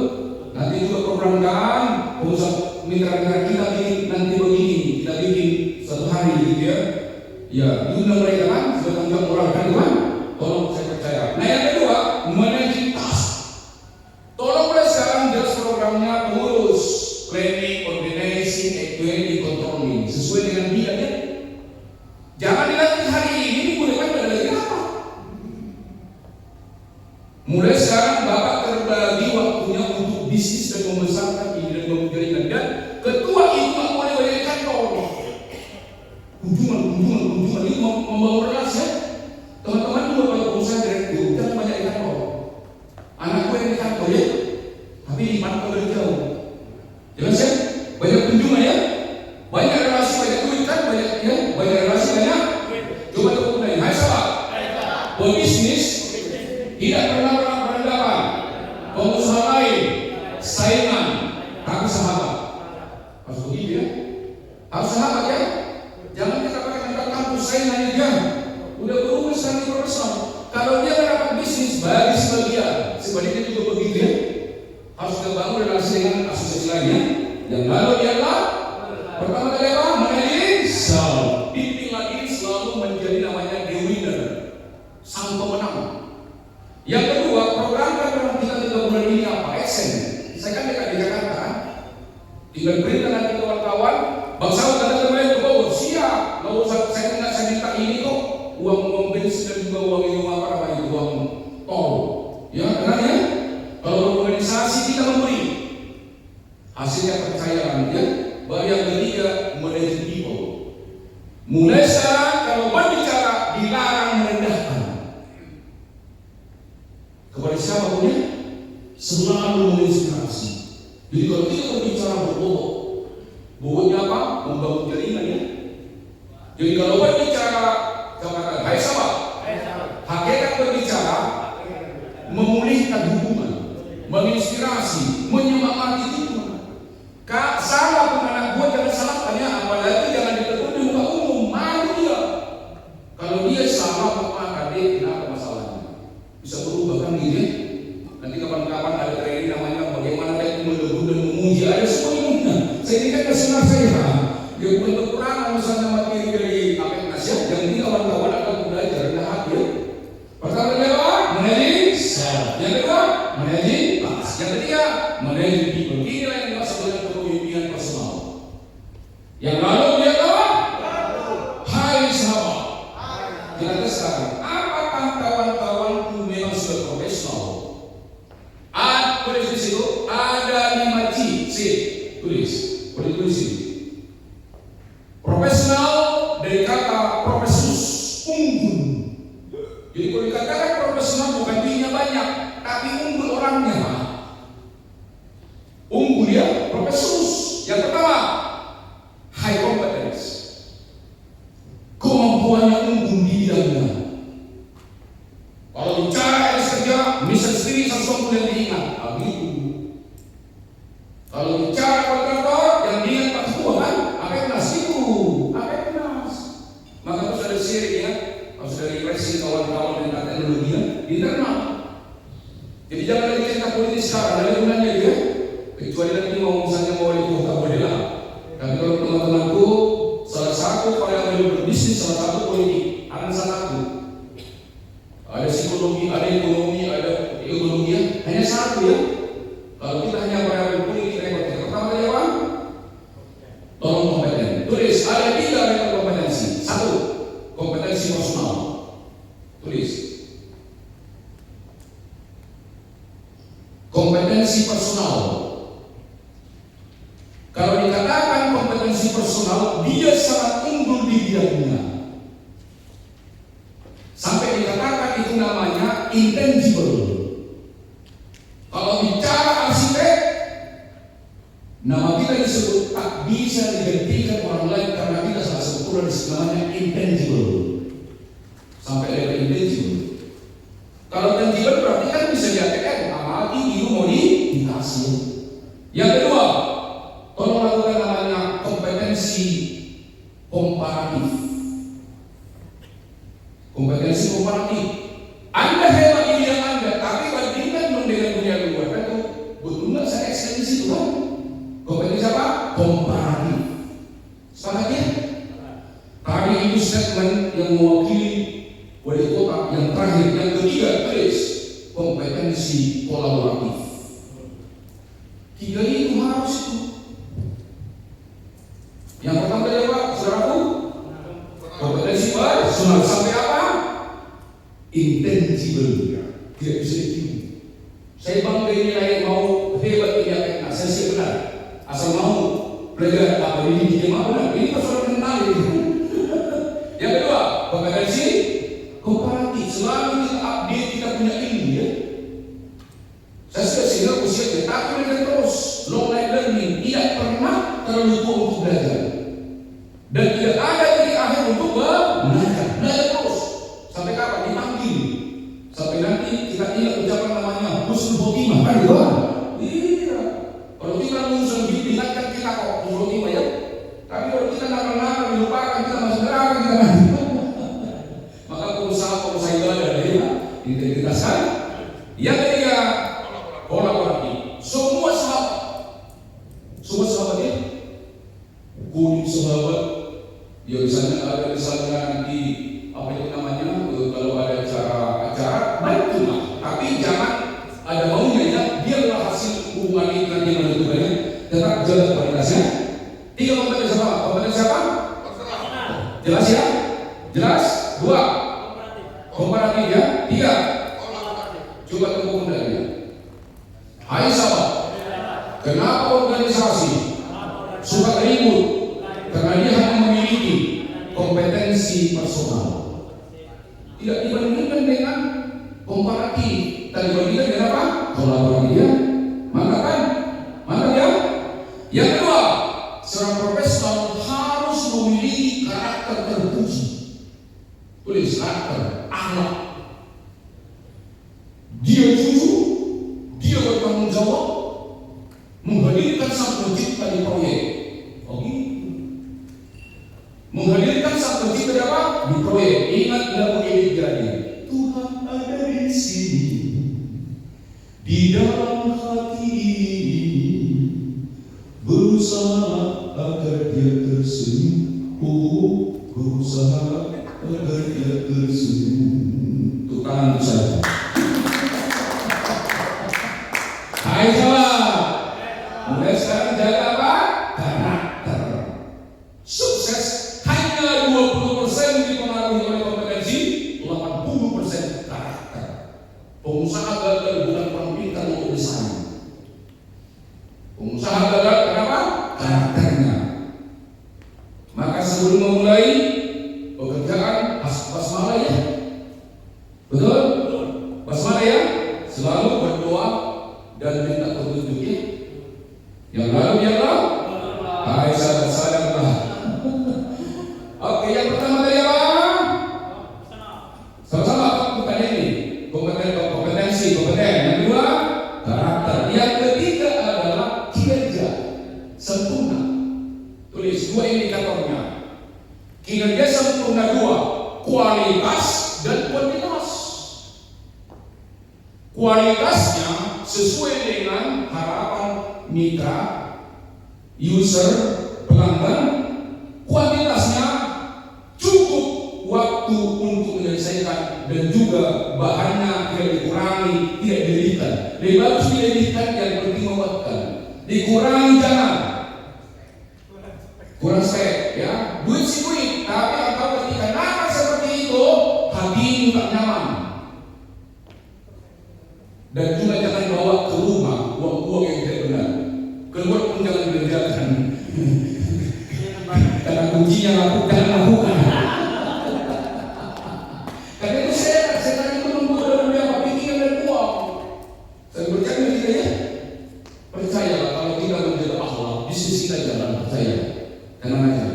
Nanti juga programkan pengusaha mitra-mitra kita bikin nanti begini. Kita bikin satu hari gitu ya. Ya, diundang mereka kan, sebagai tanggung jawab kan, kan? Tolong saya percaya. Nah yang kedua, managing task. Tolong mulai sekarang jelas programnya, pengurus, planning, organizing, equity, controlling, sesuai dengan bidangnya. Jangan dilatih hari ini, mulai ada lagi apa? Mulai sekarang Bapak terbagi waktunya untuk bisnis dan membesarkan ini dan memberikan. Dan ketua itu nggak boleh banyak kantor. Kunjungan ini membangun relasi ya. Teman-teman juga kalau pengusaha direktur jangan banyak di kantor. Anakku yang di kantor ya, tapi di pantau dari jauh. Jelas ya? Banyak kunjungan ya, banyak relasi, banyak duit kan, banyak ya, banyak relasi banyak. Coba tepuk tangan. Hai sahabat, pebisnis tidak pernah berhadapan. Pengusaha lain, saingan, tapi sahabat. Harus begitu ya. Harus sahabat ya. Jangan kita pakai mental kampus saingan aja. Udah berubah sekarang profesional. Kalau dia mendapat bisnis bagi sebagian, sebaliknya juga begitu ya. Harus kita bangun relasi dengan asosiasi lainnya. Yang lalu ialah pertama kali apa? Managing self. Pimpin lagi selalu menjadi namanya the winner, sang pemenang. Yang kedua, programkan dalam 3 bulan ini apa? Action. Saya kan dekat di Jakarta kan. Tinggal berita nanti ke wartawan. Bangsawan datang kembali ke Bogor. Siap. Nggak usah saya minta ini kok. Uang bensin dan juga uang itu apa itu uang tol. Ya, benar ya? Kalau berorganisasi kita memberi, hasilnya kepercayaan ya. Baru yang ketiga, manage people. Mulai sekarang kalau berbicara dilarang merendahkan. Kepada siapa punya? Selalu menginspirasi. Jadi kalau kita berbicara berbobot, bobotnya apa? Membangun jaringan ya. Jadi kalau berbicara, katakan, hai sahabat, hakikat berbicara memulihkan hubungan, menginspirasi, menyemangati itu. Kak, salah pun anak buah jangan salahkan ya, apalagi jangan ditegur di muka umum, malu dia. Kalau dia salah, maka dia kenapa masalahnya? Bisa berubah kan gitu ya? Nanti kapan-kapan ada training namanya bagaimana dia menegur dan memuji, ada semua ilmunya. Saya ini kan kesenang saya, dia bukan kekurangan misalnya materi dari apa nasihat, yang ini kawan-kawan akan belajar rendah hati ya. Pertama adalah managing self, yang kedua managing task, yang ketiga managing people. Inilah yang dimaksud dengan kepemimpinan personal. Yang lalu dia apa? Hai sahabat, kita tes sekarang. Apakah kawan-kawanku memang sudah profesional? Tulis di situ ada 5 C. Tulis, boleh tulis ini. Profesional dari kata profesus, unggul. Jadi kalau dikatakan profesional bukan dirinya banyak, tapi unggul orangnya. Unggul dia, profesus. Yang pertama, high competence. Kemampuannya unggul di bidangnya. Kalau bicara etis kerja, misi sendiri sesuatu yang diingat. Begitu. Kalau bicara kontraktor, yang diingat Pak Ketua kan, Apeknas itu, Apeknas. Maka terus ada siri ya, harus dari racing kawan-kawan dengan teknologi ya, internal. Jadi jangan lagi cerita politik sekarang, ada gunanya dia. Kecuali nanti mau misalnya mau wali kota boleh lah. Tapi kalau teman-temanku, salah satu variabel berbisnis, salah satu politik, ada salah satu. Ada psikologi, ada ekonomi, ada ekonomi ya. Hanya satu ya. Kalau kita hanya variabel politik, repot. Pertama kali apa? Tolong kompeten. Tulis, ada 3 level kompetensi. 1, kompetensi personal. Tulis. Kompetensi personal. Kalau dikatakan kompetensi personal, dia sangat unggul di bidangnya. Sampai dikatakan itu namanya intangible. Kalau bicara arsitek, nama kita disebut tak bisa digantikan orang lain karena kita salah satu namanya intangible. Sampai level intangible. Kalau tangible berarti kan bisa diartikan amati, ilmu, modifikasi. Yang kedua, tolong lakukan namanya kompetensi komparatif. Kompetensi komparatif. Anda hebat di bidang Anda, tapi bandingkan dong dengan dunia luar. Kan betul nggak saya excel di situ kan? Kompetensi apa? Komparatif. Sepakat ya? Tadi itu statement yang mewakili wali kota. Yang terakhir, yang ketiga, tulis kompetensi kolaboratif. 3 itu harus itu. Yang pertama tadi apa, saudaraku? Kompetensi personal. Sampai apa? Intangible. Tidak bisa ditiru. Saya bangga ini layak mau hebat ini apa? Saya siap benar. Asal mau belajar apa ini dia mau benar. Ini persoalan mental ini. Yang kedua, kompetensi komparatif. Selalu kita update, kita punya ilmu ya. Saya sudah sehingga usia tapi belajar terus. Long life learning. Tidak pernah terlalu tua untuk belajar. Dan tidak ada titik akhir untuk belajar. Belajar terus. Sampai kapan? Dipanggil. Sampai nanti kita ingat ucapan namanya husnul khotimah. Kan gitu kan? Iya. Kalau kita musuh diingatkan kita kok husnul khotimah ya. Tapi kalau kita nakal-nakal dilupakan, kita masuk neraka kita nanti. Maka pengusaha ibadah ya, integritas kan. Yang ketiga, kolaboratif. Semua sahabat ya. Kuning sahabat. Ya misalnya ada nanti apa itu namanya kalau ada acara bantulah. Tapi jangan ada maunya ya. Biarlah hasil hubungan itu nanti menentukannya. Tetap jaga kualitasnya. 3 kompetensi apa? Kompetensi apa? Jelas ya? Jelas? 2, komparatif. lagi ya. 3. Coba tepuk kembali. Hai sahabat, kenapa organisasi suka ribut? Karena dia hanya memiliki kompetensi personal. Tidak dibandingkan dengan komparatif. Tadi dibandingkan dengan apa? Kolaborasi ya. Maka kan? Maka ya. Yang kedua, seorang profesional harus memiliki karakter terpuji. Tulis karakter, akhlak. Dia jujur, dia bertanggung jawab, menghadirkan sang pencipta di proyek. Oh gitu. Menghadirkan sang pencipta di apa? Di proyek. Ingat lagu ini jadi. Tuhan ada di sini, di dalam hati ini, berusaha agar dia tersenyum. Oh, berusaha agar dia tersenyum. Itu tangan saya. Hai sahabat, mulai sekarang jaga apa? Karakter. Sukses hanya 20% dipengaruhi oleh kompetensi, 80% karakter. Pengusaha gagal bukan kurang pintar untuk desain. Pengusaha gagal kenapa? Karakternya. Maka sebelum memulai pekerjaan, basmalah ya. Betul? Basmalah ya. Selalu berdoa dan minta petunjuk ya. Yang lalu biarlah. Hai sahabat sadarlah. Oke, yang pertama tadi apa? Sama-sama bukan ini. Kompetensi. Yang kedua, karakter. Yang ketiga adalah kinerja sempurna. Tulis 2 indikatornya. Kinerja sempurna 2, kualitas dan kuantitas. Kualitasnya sesuai dengan harapan mitra, user, pelanggan. Kuantitasnya cukup waktu untuk menyelesaikan dan juga bahannya tidak dikurangi, tidak dilebihkan. Lebih bagus dilebihkan yang penting membuatkan. Dikurangi jangan. Kurang spek ya. Duit sih duit, tapi engkau ketika nakal seperti itu, hatimu tak nyaman. Dan juga jangan bawa ke rumah uang-uang yang tidak benar. Keluar pun jangan dikerjakan. Karena kuncinya lakukan. Karena itu saya tadi menunggu dalam apa pikiran dan uang. Saya bercanda kita ya. Percayalah kalau kita menjaga akhlak, bisnis kita jalan. Percaya. Tenang aja.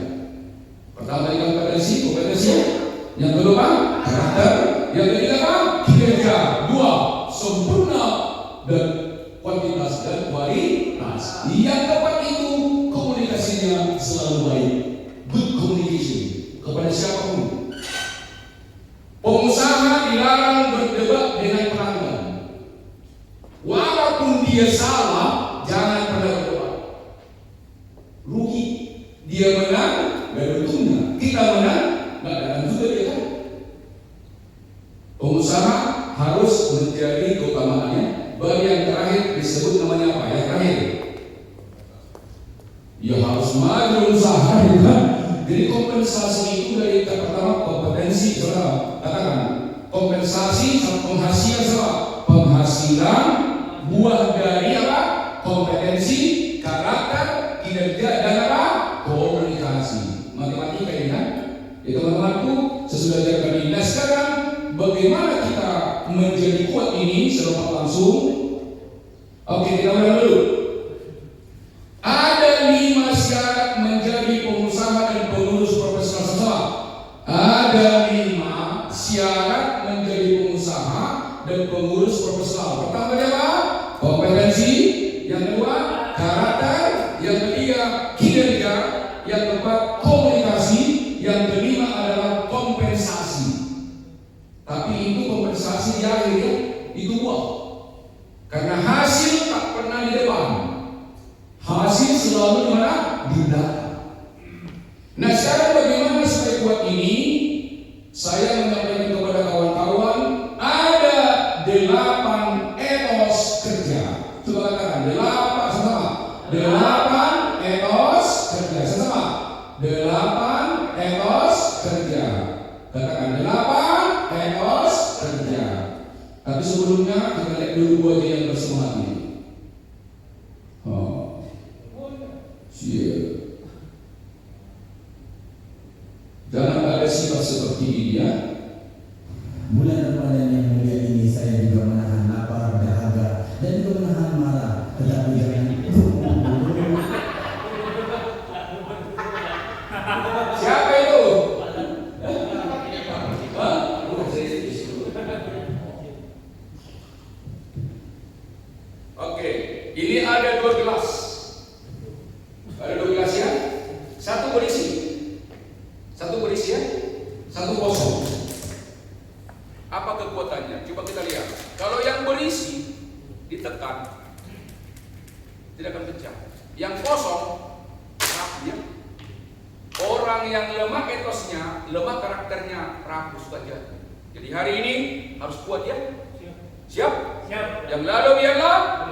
Pertama kompetensi. Yang kedua karakter. Yang ketiga kinerja. 2, sempurna dan kuantitas dan kualitas. Yang keempat itu komunikasinya selalu baik. Good communication kepada siapapun. Pengusaha dilarang berdebat dengan pelanggan. Walaupun dia salah, jangan pernah berdebat. Rugi. Dia menang, gak ada untungnya. Kita menang, gak ada juga dia kan. Pengusaha harus menjadi keutamaannya. Bagi yang terakhir disebut namanya apa? Yang terakhir, ya harus maju usaha kan. Jadi kompensasi itu dari kata pertama kompetensi, saudara katakan kompensasi sama penghasilan sama penghasilan buah dari apa? Kompetensi, karakter, kinerja dan apa? Komunikasi. Matematika ini kan. Ya teman-temanku, sesudah jaga ini. Nah sekarang bagaimana kita menjadi kuat ini secara langsung? Oke, kita mulai dulu. Ada 5 syarat menjadi pengusaha dan pengurus profesional sesama. Ada 5 syarat menjadi pengusaha dan pengurus profesional. Pertama adalah kompetensi, yang kedua karakter, yang ketiga kinerja, yang keempat komunikasi, yang kelima adalah kompensasi. Tapi itu kompensasi di akhir ya, itu buah. Karena hasil tak pernah di depan. Hasil selalu di mana? Di belakang. Nah sekarang bagaimana supaya kuat ini? Saya menyampaikan kepada kawan-kawan ada 8 etos kerja. Coba katakan 8 sama. 8 etos kerja sama. 8 etos kerja. Katakan 8 etos kerja. Tapi sebelumnya kita lihat dulu buah yang bersemangat ini. Oh, siap. Jangan ada sifat seperti ini ya. Bulan Ramadan yang mulia ini saya juga menahan lapar, dahaga, dan juga menahan marah. Tetapi jangan Siapa itu? Hah? Oke, ini ada 2 gelas. Ada 2 gelas ya. Satu berisi ya, satu kosong. Apa kekuatannya? Coba kita lihat. Kalau yang berisi ditekan, tidak akan pecah. Yang kosong, rapuh. Orang yang lemah etosnya, lemah karakternya, rapuh saja. Jadi hari ini harus kuat ya. Siap? Siap. Yang lalu biarlah.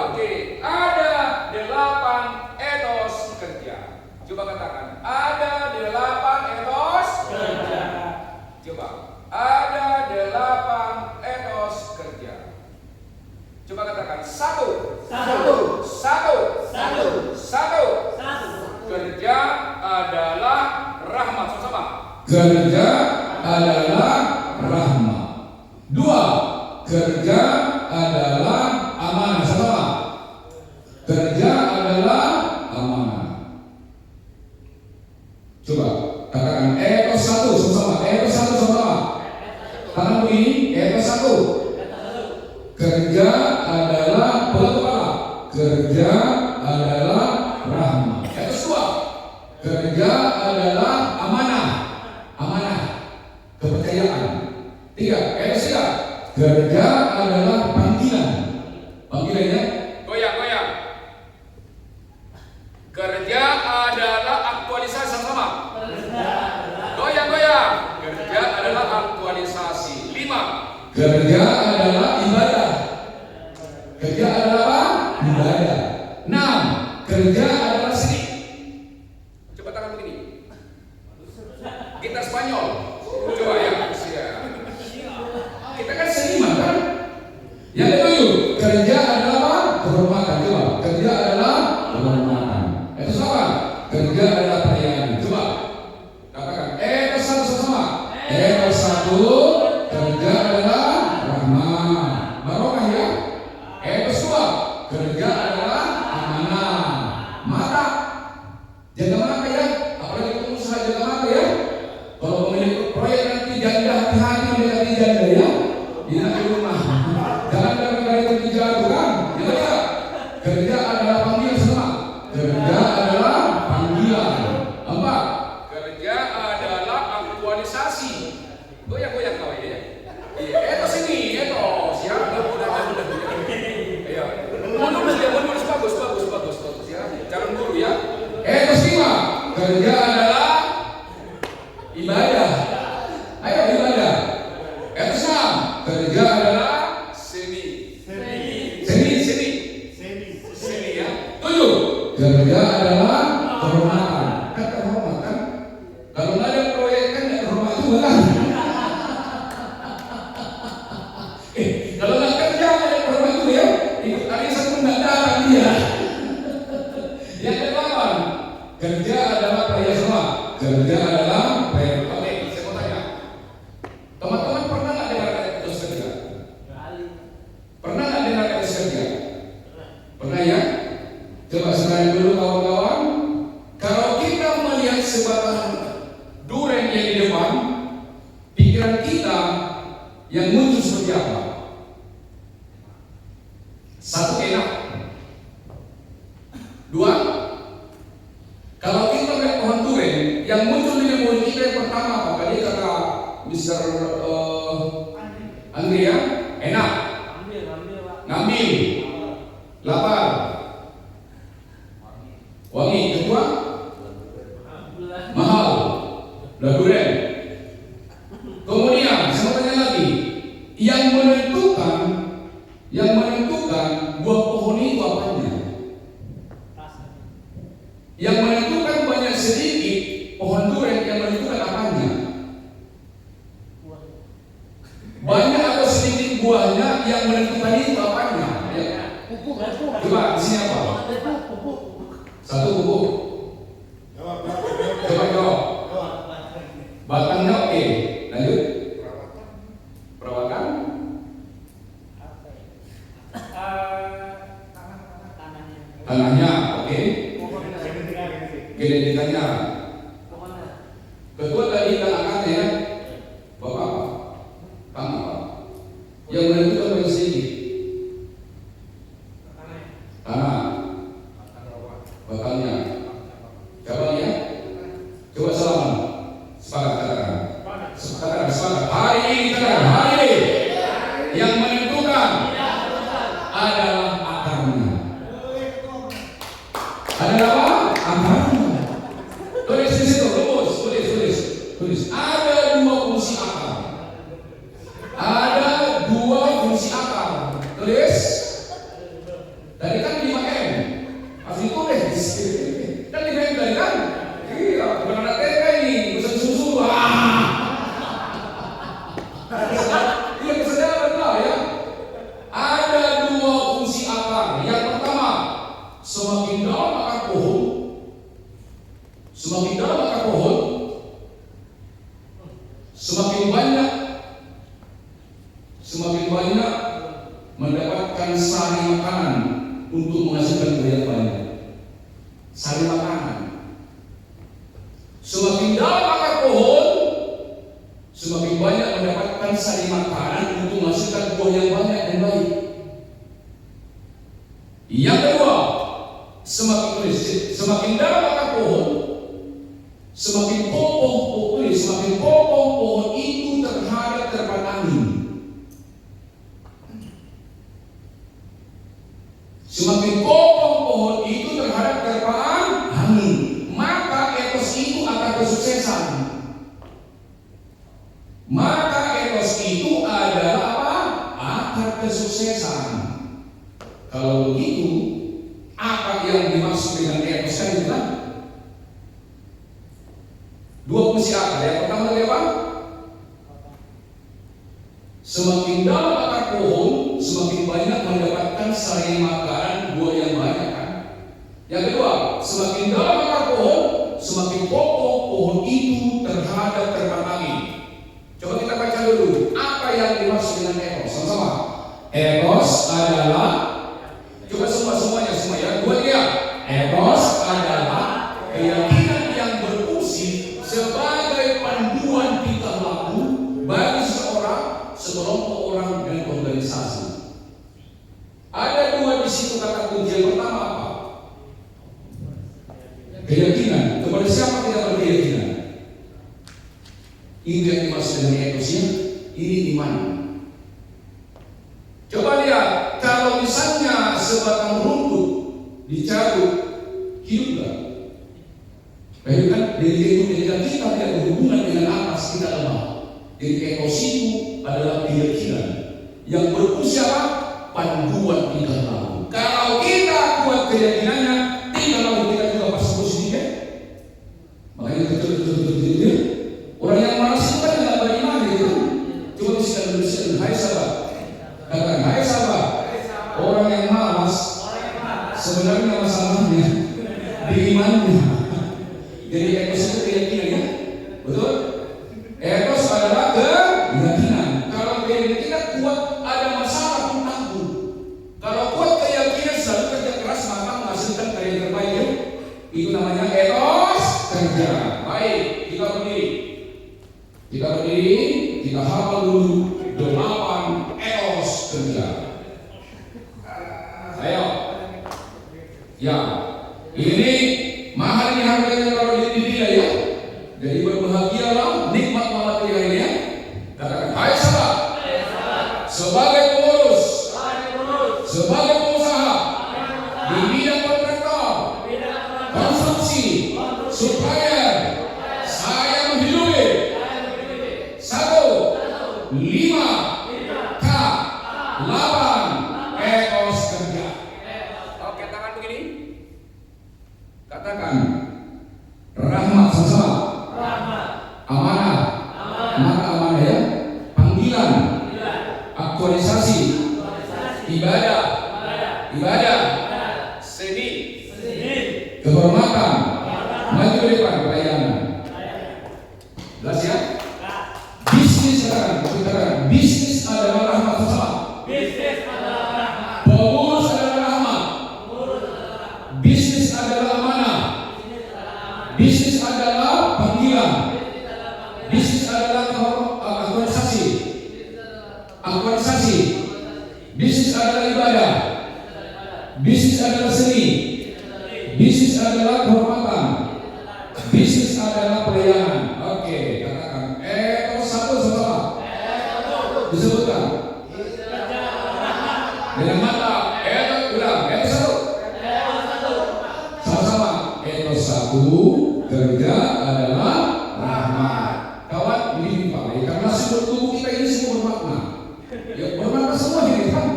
Oke, ada 8 etos kerja. Coba katakan, ada 8 etos kerja. Coba, ada 8 etos kerja. Coba katakan, satu. Kerja adalah rahmat. Sama-sama. Kerja adalah rahmat. 2. Kerja adalah amanah. Sama-sama. Kerja adalah amanah. Coba katakan etos 1 sama-sama. Etos 1 sama-sama. Tangan begini, etos 1. Kerja adalah apa? Kerja adalah rahmat. Etos 2. Kerja adalah amanah. Kepercayaan. 3. Etos 3. Kerja adalah panggilan. Panggilannya goyang. Kerja adalah aktualisasi. Sama-sama. Goyang. Kerja adalah aktualisasi. 5. Kerja adalah ibadah. Kerja adalah apa? Ibadah. 6. Kerja adalah seni. Coba tangan begini. Gitar Spanyol. Coba ya. Kita kan seniman kan? Yang ketujuh, kerja adalah apa? Kehormatan. Coba. Kerja adalah kehormatan. Itu sama. Kerja adalah perayaan. Coba katakan etos 1 sama. Etos 1. Kerja adalah rahmat. Barokah ya. Etos 2. Kerja adalah amanah. Mata. Jaga mata ya. Apalagi pengusaha jaga mata ya. Kalau pemilik proyek nanti janda, hati-hati mendekati janda ya. Di rumah. Jangan dari jatuh kan. Ya. Kerja adalah panggilan semua. Kerja adalah panggilan. 4. Kerja adalah aktualisasi. Goyang kau ya. Etos ini, etos ya. Mudah-mudahan. Ayo. Menulis bagus ya. Calon guru ya. Etos 5. Kerja adalah ibadah. Ayo ibadah. Etos 6. Kerja adalah seni ya. 7. Kerja adalah kehormatan. Kehormatan. Kalau nggak ada proyek kan nggak kehormatan juga kan. Kalau nggak kerja nggak ada kehormatan ya. Ikut arisan pun nggak datang dia. Yang ke-8. Kerja adalah perayaan semua. Kerja adalah perayaan. Oke, saya mau tanya. Teman-teman pernah nggak dengar kata etos kerja? Pernah nggak dengar etos kerja? Pernah ya? Coba sekarang dulu kawan-kawan. Kalau kita melihat sebatang duren yang di depan, pikiran kita yang muncul seperti apa? 1, enak. 2, kalau kita melihat pohon duren, yang muncul di mulut kita yang pertama apa? Tadi kata Mr. Andri ya, enak. Ngambil. Lapar. Wangi. Kedua, mahal. Duren. Kemudian saya mau tanya lagi, yang menentukan buah pohon itu apanya? Yang menentukan banyak sedikit pohon duren, yang menentukan apanya? Banyak atau sedikit buahnya yang menentukan itu apanya? Ya. Coba di sini apa? Satu kuku. Coba jawab. Batangnya oke. Lanjut. Perawatan. Tanahnya oke. Genetikanya. Kedua tadi kan akarnya. Bapak apa? Kang apa? Yang menentukan paling sedikit. Tanah. Batangnya. Coba ya. Coba salaman. Sepakat katakan. Sepakat. Hari ini katakan. Hari ini yang menentukan adalah akarnya. Adalah apa? Akarnya. Tulis di situ. Tulis. Ada dua fungsi akar. Ada dua fungsi akar. Tulis. Tadi kan 5M. Harus ditulis. Kan 5M tadi kan? Iya, bukan anak TK ini, pesan susu. Iya, kesadaran lah ya. Ada dua fungsi akar. Yang pertama, semakin dalam akar pohon, semakin banyak mendapatkan sari makanan untuk menghasilkan buah yang banyak. Sari makanan. Semakin dalam akar pohon, semakin banyak mendapatkan sari makanan untuk menghasilkan buah yang banyak dan baik. Yang kedua, semakin dalam akar pohon, semakin kokoh pohon itu terhadap terpaan angin. Semakin kokoh pohon itu terhadap terpaan angin, maka etos itu akan kesuksesan. Maka etos itu adalah apa? Akar kesuksesan. Kalau begitu, apa yang dimaksud dengan etos kan itu kan? Dua fungsi akar. Yang pertama tadi apa? Semakin dalam akar pohon, semakin banyak mendapatkan sari makanan buah yang banyak kan? Yang kedua, semakin dalam akar pohon, semakin kokoh pohon itu terhadap terpaan angin. Coba kita baca dulu apa yang dimaksud dengan etos. Sama-sama. Etos adalah, coba semuanya ya. Dua dia. Etos adalah keyakinan yang berfungsi sebagai panduan tingkah laku bagi seseorang, sekelompok orang dan organisasi. Ada dua di situ kata kunci. Yang pertama apa? Keyakinan. Kepada siapa kita berkeyakinan? Ini yang dimaksud dengan etosnya. Ini iman. Coba lihat, kalau misalnya sebatang rumput dicabut, hidup gak? Baik kan? Jadi ketika kita tidak berhubungan dengan atas, kita lemah. Jadi etos itu adalah keyakinan yang berfungsi apa? Panduan tingkah laku. Kalau kita kuat keyakinannya, tingkah laku kita juga pasti positif ya. Makanya betul. Orang yang malas itu kan tidak beriman gitu. Coba bisa hai sahabat. Katakan hai sahabat. Orang yang malas sebenarnya masalahnya di imannya. Jadi etos itu keyakinan ya. Betul? Etos adalah keyakinan. Kalau keyakinan kuat, ada masalah pun tangguh. Kalau kuat keyakinan selalu kerja keras, maka menghasilkan karya terbaik ya. Itu namanya etos kerja. Baik, kita berdiri, kita hafal dulu 8 etos kerja. Ayo. Ya, ini mahal ini harganya kalau dipilih ya. Jadi berbahagialah, nikmat materi hari ini ya. Katakan, hai sahabat. Sebagai pengurus, sebagai pengusaha di bidang kontraktor, konstruksi, supplier, saya menghidupi 5K 8 etos kerja. Oke, katakan begini. Katakan rahmat sama-sama. Amanah ya. Panggilan. aktualisasi, ibadah, seni, kehormatan, maju ke depan, pelayanan. Jelas ya? Bisnis sekarang, bisnis adalah rahmat sesama. Pengurus adalah rahmat. Bisnis adalah amanah. Bisnis adalah panggilan. Bisnis adalah aktualisasi. Bisnis adalah ibadah. Bisnis adalah seni. Bisnis adalah kehormatan. Bisnis adalah pelayanan. Oke, katakan etos satu sama. Disebutkan dengan mata. Etos satu. Sama-sama. Etos satu, kerja adalah rahmat. Kawan, ini Pak, karena sudut tubuh kita ini semua bermakna. Ya, bermakna semua ini kan.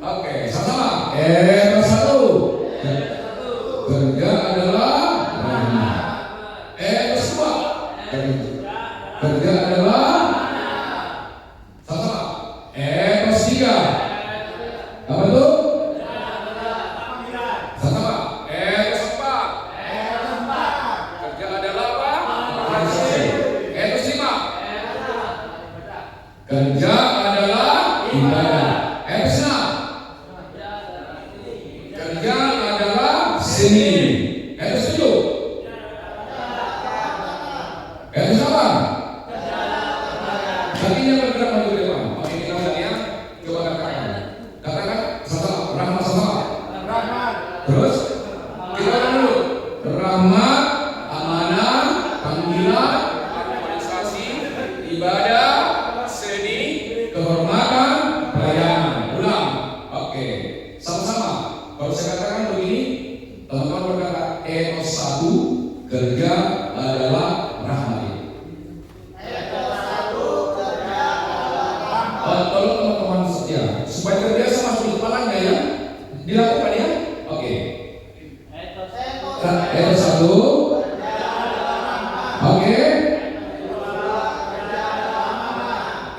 Oke, sama-sama. Etos satu. Kerja adalah rahmat. Etos dua. Kerja adalah sama-sama. Etos tiga. Apa itu? Sama-sama. Etos empat. Kerja adalah apa? Etos lima. Kerja adalah ibadah. Etos enam. Kerja adalah seni. Etos tujuh. Etos delapan. Kakinya bergerak maju ke depan. Oke, kita lihat ya. Coba katakan sama-sama. Rahmat sama. Terus kita ulang dulu. Rahmat, amanah, panggilan, aktualisasi, ibadah, seni, kehormatan, pelayanan. Ulang. Oke, sama-sama. Kalau saya katakan begini, teman-teman berkata etos satu, kerja adalah rahmat. Tolong teman-teman setia supaya terbiasa masuk di kepalanya ya. Dilakukan ya. Oke. Etos satu. Oke.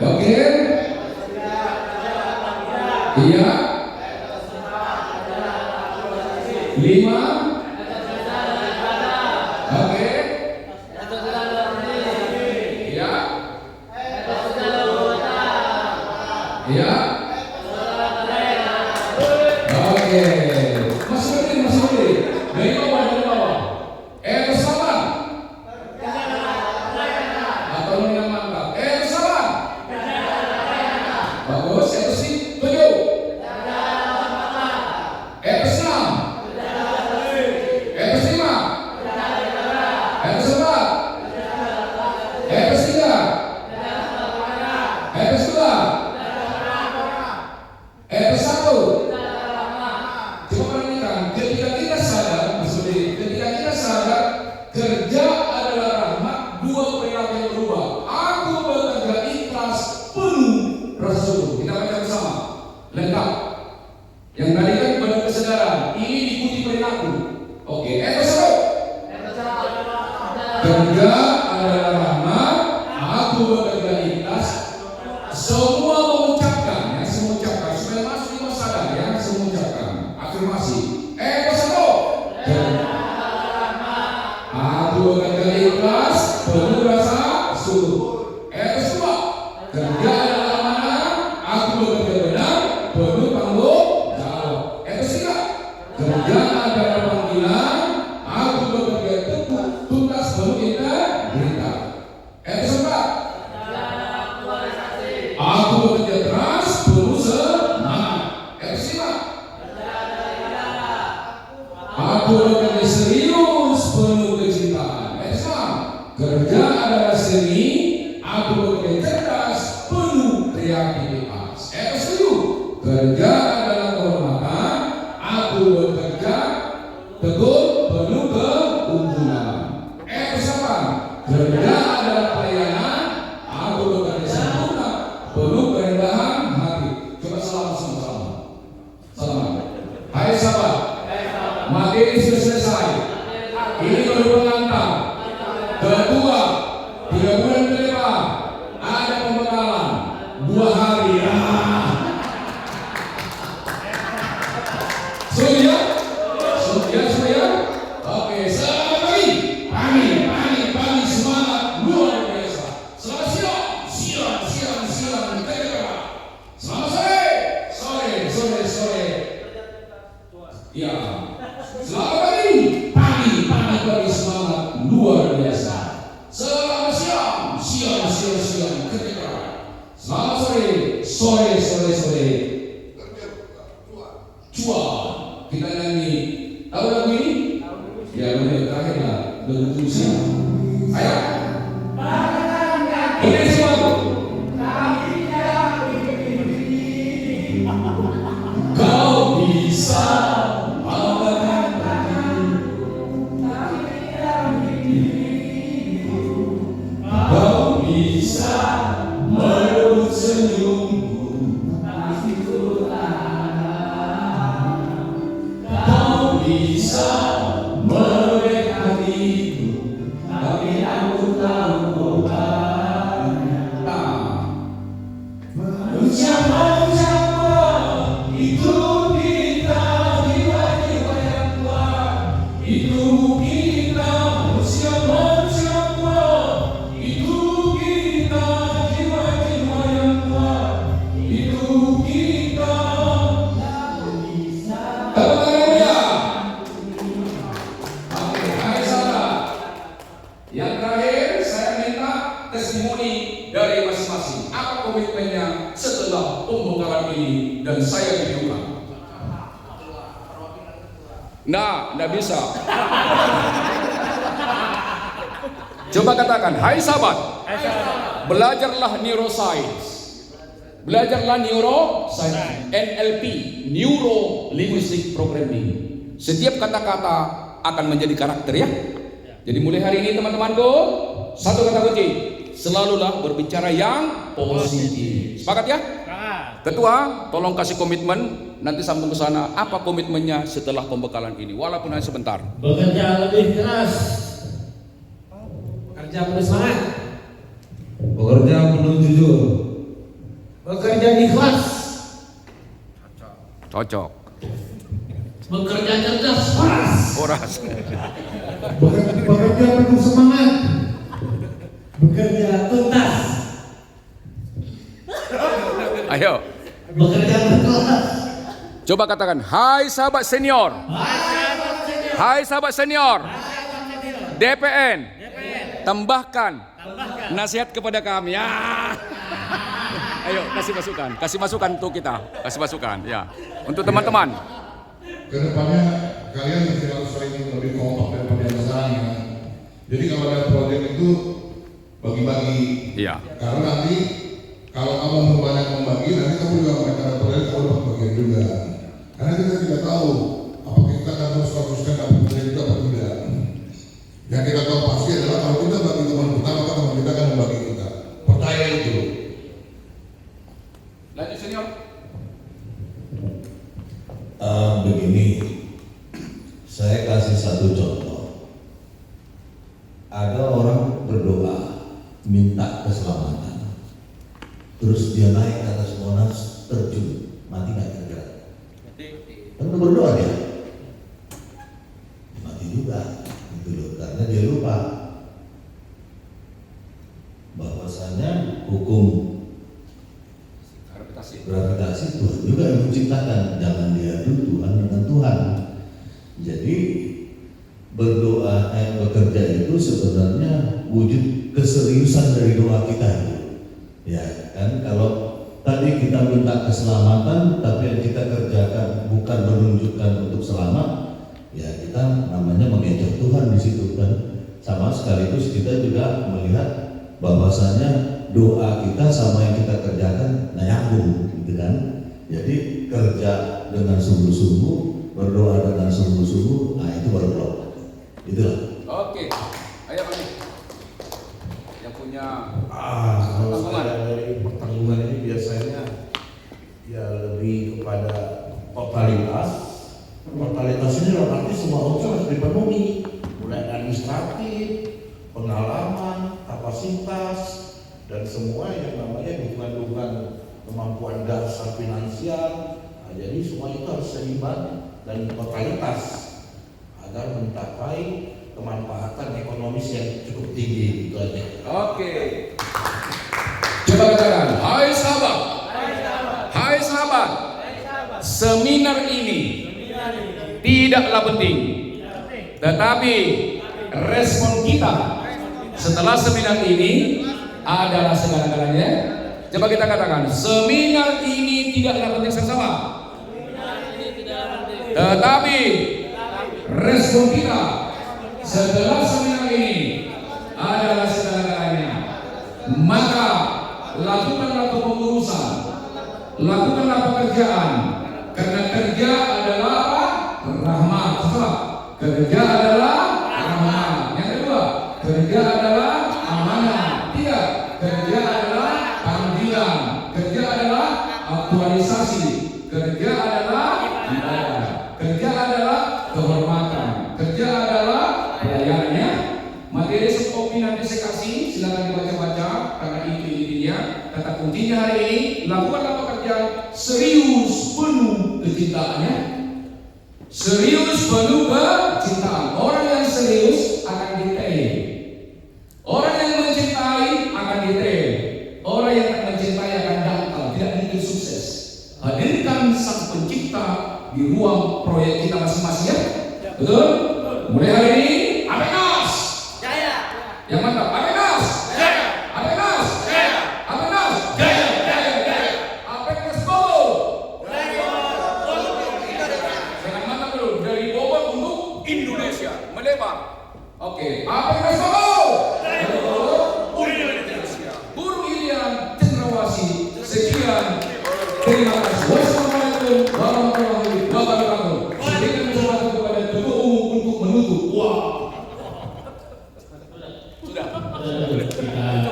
Oke. Iya. 5. Oke. Iya. Iya. Oke. Masih berdiri. Dari bawah. Etos 8. Atau yang mantap. Etos 8. Bagus. Etos 7. Etos 6. Etos 5. Etos 4. Etos 3. Etos 2. Etos 1. Coba perhatikan, ketika kita sadar, ketika kita sadar kerja adalah rahmat, dua perilaku yang berubah. Aku bekerja ikhlas, penuh rasa syukur. Kita baca bersama, lengkap. Yang tadi kan baru kesadaran, ini diikuti perilaku. Oke, etos 1. Kerja adalah rahmat, aku bekerja ikhlas. Semua mengucapkan, ya, semua ucapkan supaya masuk di masa sadar, ya, semua ucapkan afirmasi. Etos 1. Aku bekerja ikhlas, penuh rasa syukur. Etos 2. Kerja adalah amanah, aku bekerja benar, penuh tanggung jawab. Etos 3. Kerja adalah panggilan, aku bekerja teguh, tuntas, penuh integritas. Etos 4. Aku bekerja keras, penuh semangat. Etos 5. Aku bekerja serius, penuh kecintaan. Etos 6. Kerja adalah seni, aku bekerja cerdas, penuh kreativitas. Etos 7. Kerja adalah kehormatan, aku bekerja teguh, penuh keunggulan. Etos 8. Kerja adalah pelayanan, aku bekerja sempurna, penuh kerendahan hati. Coba salam sama-sama. Salam. Hai sahabat, materi sudah selesai. Ini baru pengantar. Kedua, 3 bulan ke depan ada pembekalan 2 hari. sore. Cuan. Kita nyanyi. Tahu lagu ini? Ya, menit terakhir lah. Lagu usia. Ayo. Ini semua. Kau bisa mengangkat kau bisa merebut senyumku, kau bisa merek hatiku, tapi aku tahu obatnya. Manusia itu kita jiwa-jiwa yang kuat, itu kita manusia kuat, itu kita jiwa-jiwa yang kuat, itu kita. Haleluya. Oke, hari sahabat. Yang terakhir saya minta testimoni dari masing-masing. Apa komitmennya setelah pembongkaran ini dan saya videokan? Nah, tidak bisa. Coba katakan, hai sahabat, belajarlah neuroscience. Belajarlah neuroscience, NLP, Neuro Linguistic Programming. Setiap kata-kata akan menjadi karakter ya. Jadi mulai hari ini teman-temanku, satu kata kunci, selalulah berbicara yang positif. Sepakat ya? Ketua, tolong kasih komitmen. Nanti sambung ke sana. Apa komitmennya setelah pembekalan ini? Walaupun hanya sebentar. Bekerja lebih keras, bekerja penuh semangat, Bekerja penuh jujur. bekerja ikhlas, Cocok. bekerja cerdas, waras, Horas. bekerja penuh semangat, bekerja tuntas, Ayo. bekerja berkelas. Coba katakan, hai sahabat senior. Hai sahabat senior. DPN. Tambahkan nasihat kepada kami. Ya. Ayo kasih masukan untuk kita. Kasih masukan ya. Untuk teman-teman. Kedepannya kalian mesti harus sering lebih kompak daripada yang sekarang ya. Jadi kalau ada proyek itu bagi-bagi. Iya. Karena nanti kalau kamu banyak membagi, nanti kamu juga mereka ada proyek kamu dapat bagian juga. Karena kita tidak tahu apakah kita akan terus-teruskan dapat proyek juga atau tidak. Yang kita tahu pasti adalah kalau kita bagi teman kita, maka teman kita akan membagi kita. Percaya itu. Lanjut senior. Begini, saya kasih satu contoh. Ada orang berdoa minta keselamatan, terus dia naik ke atas Monas, terjun, mati nggak kira-kira? Kan udah berdoa dia, mati juga, gitu loh, karena dia lupa bahwasanya hukum gravitasi Tuhan juga yang menciptakan, jangan diadu Tuhan dengan Tuhan. Jadi berdoa bekerja itu sebenarnya wujud keseriusan dari doa kita. Ya kan, kalau tadi kita minta keselamatan, tapi yang kita kerjakan bukan menunjukkan untuk selamat, ya kita namanya mengecoh Tuhan di situ kan. Sama sekaligus kita juga melihat bahwasanya doa kita sama yang kita kerjakan nyambung, gitu kan. Jadi kerja dengan sungguh-sungguh, berdoa dengan sungguh-sungguh, nah itu baru doa. Itulah. Oke. Ayo Pak. Yang punya Kalau saya dari pertanggungan ini biasanya ya lebih kepada totalitas. Totalitas ini berarti semua unsur harus dipenuhi, mulai administratif, pengalaman, kapasitas, dan semua yang namanya dukungan kemampuan dasar finansial. Nah, jadi semua itu harus seimbang dan totalitas agar mencapai kemanfaatan ekonomis yang cukup tinggi, gitu aja. Oke. Coba katakan, hai sahabat. Hai sahabat. Seminar ini tidaklah penting, tetapi respon kita setelah seminar ini adalah segala-galanya. Coba kita katakan, seminar ini tidaklah penting sama. Tetapi respon kita setelah seminar ini adalah segala-galanya. Maka lakukanlah pengurusan, lakukanlah pekerjaan, karena kerja adalah apa? Rahmat. Kerja adalah rahmat. Yang kedua, kerja adalah amanah. Tiga, kerja adalah panggilan. Kerja adalah aktualisasi. Kerja adalah ibadah. Kerja adalah kehormatan. Kerja adalah pelayanannya. Materi sekopi nanti saya kasih, silakan dibaca-baca karena itu intinya. Kata kuncinya hari ini, lakukanlah pekerjaan serius penuh kecintaannya. Serius penuh kecintaan. Orang yang serius akan detail. Orang yang mencintai akan detail. Orang yang tak mencintai akan dangkal, tidak mungkin sukses. Hadirkan sang pencipta di ruang proyek kita masing-masing ya. Betul? Mulai hari ini, Apenas. Jaya. Yang mantap, Apenas. Jaya. Apenas. Jaya. Apenas. Jaya. Jaya. Jaya. Apenas Bogor. Jangan mantap dulu. Dari Bogor untuk Indonesia melebar. Oke. Apenas Bogor. Indonesia. Guru Ilian Cendrawasih. Sekian. Terima kasih. Wassalamualaikum warahmatullahi wabarakatuh. Berikan kesempatan kepada Ketua Umum untuk menutup. Wah. Sudah. Kita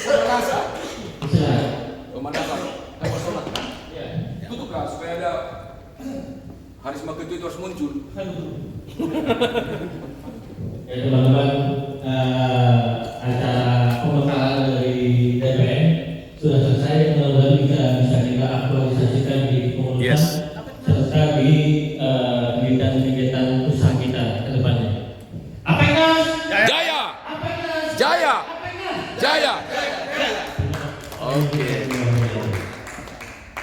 Pemanasan. istirahat. Pemanasan. Apa sholat? Ya. Tutuplah supaya ada harisma ketua itu harus muncul. Ya teman-teman, acara pembekalan dari DPR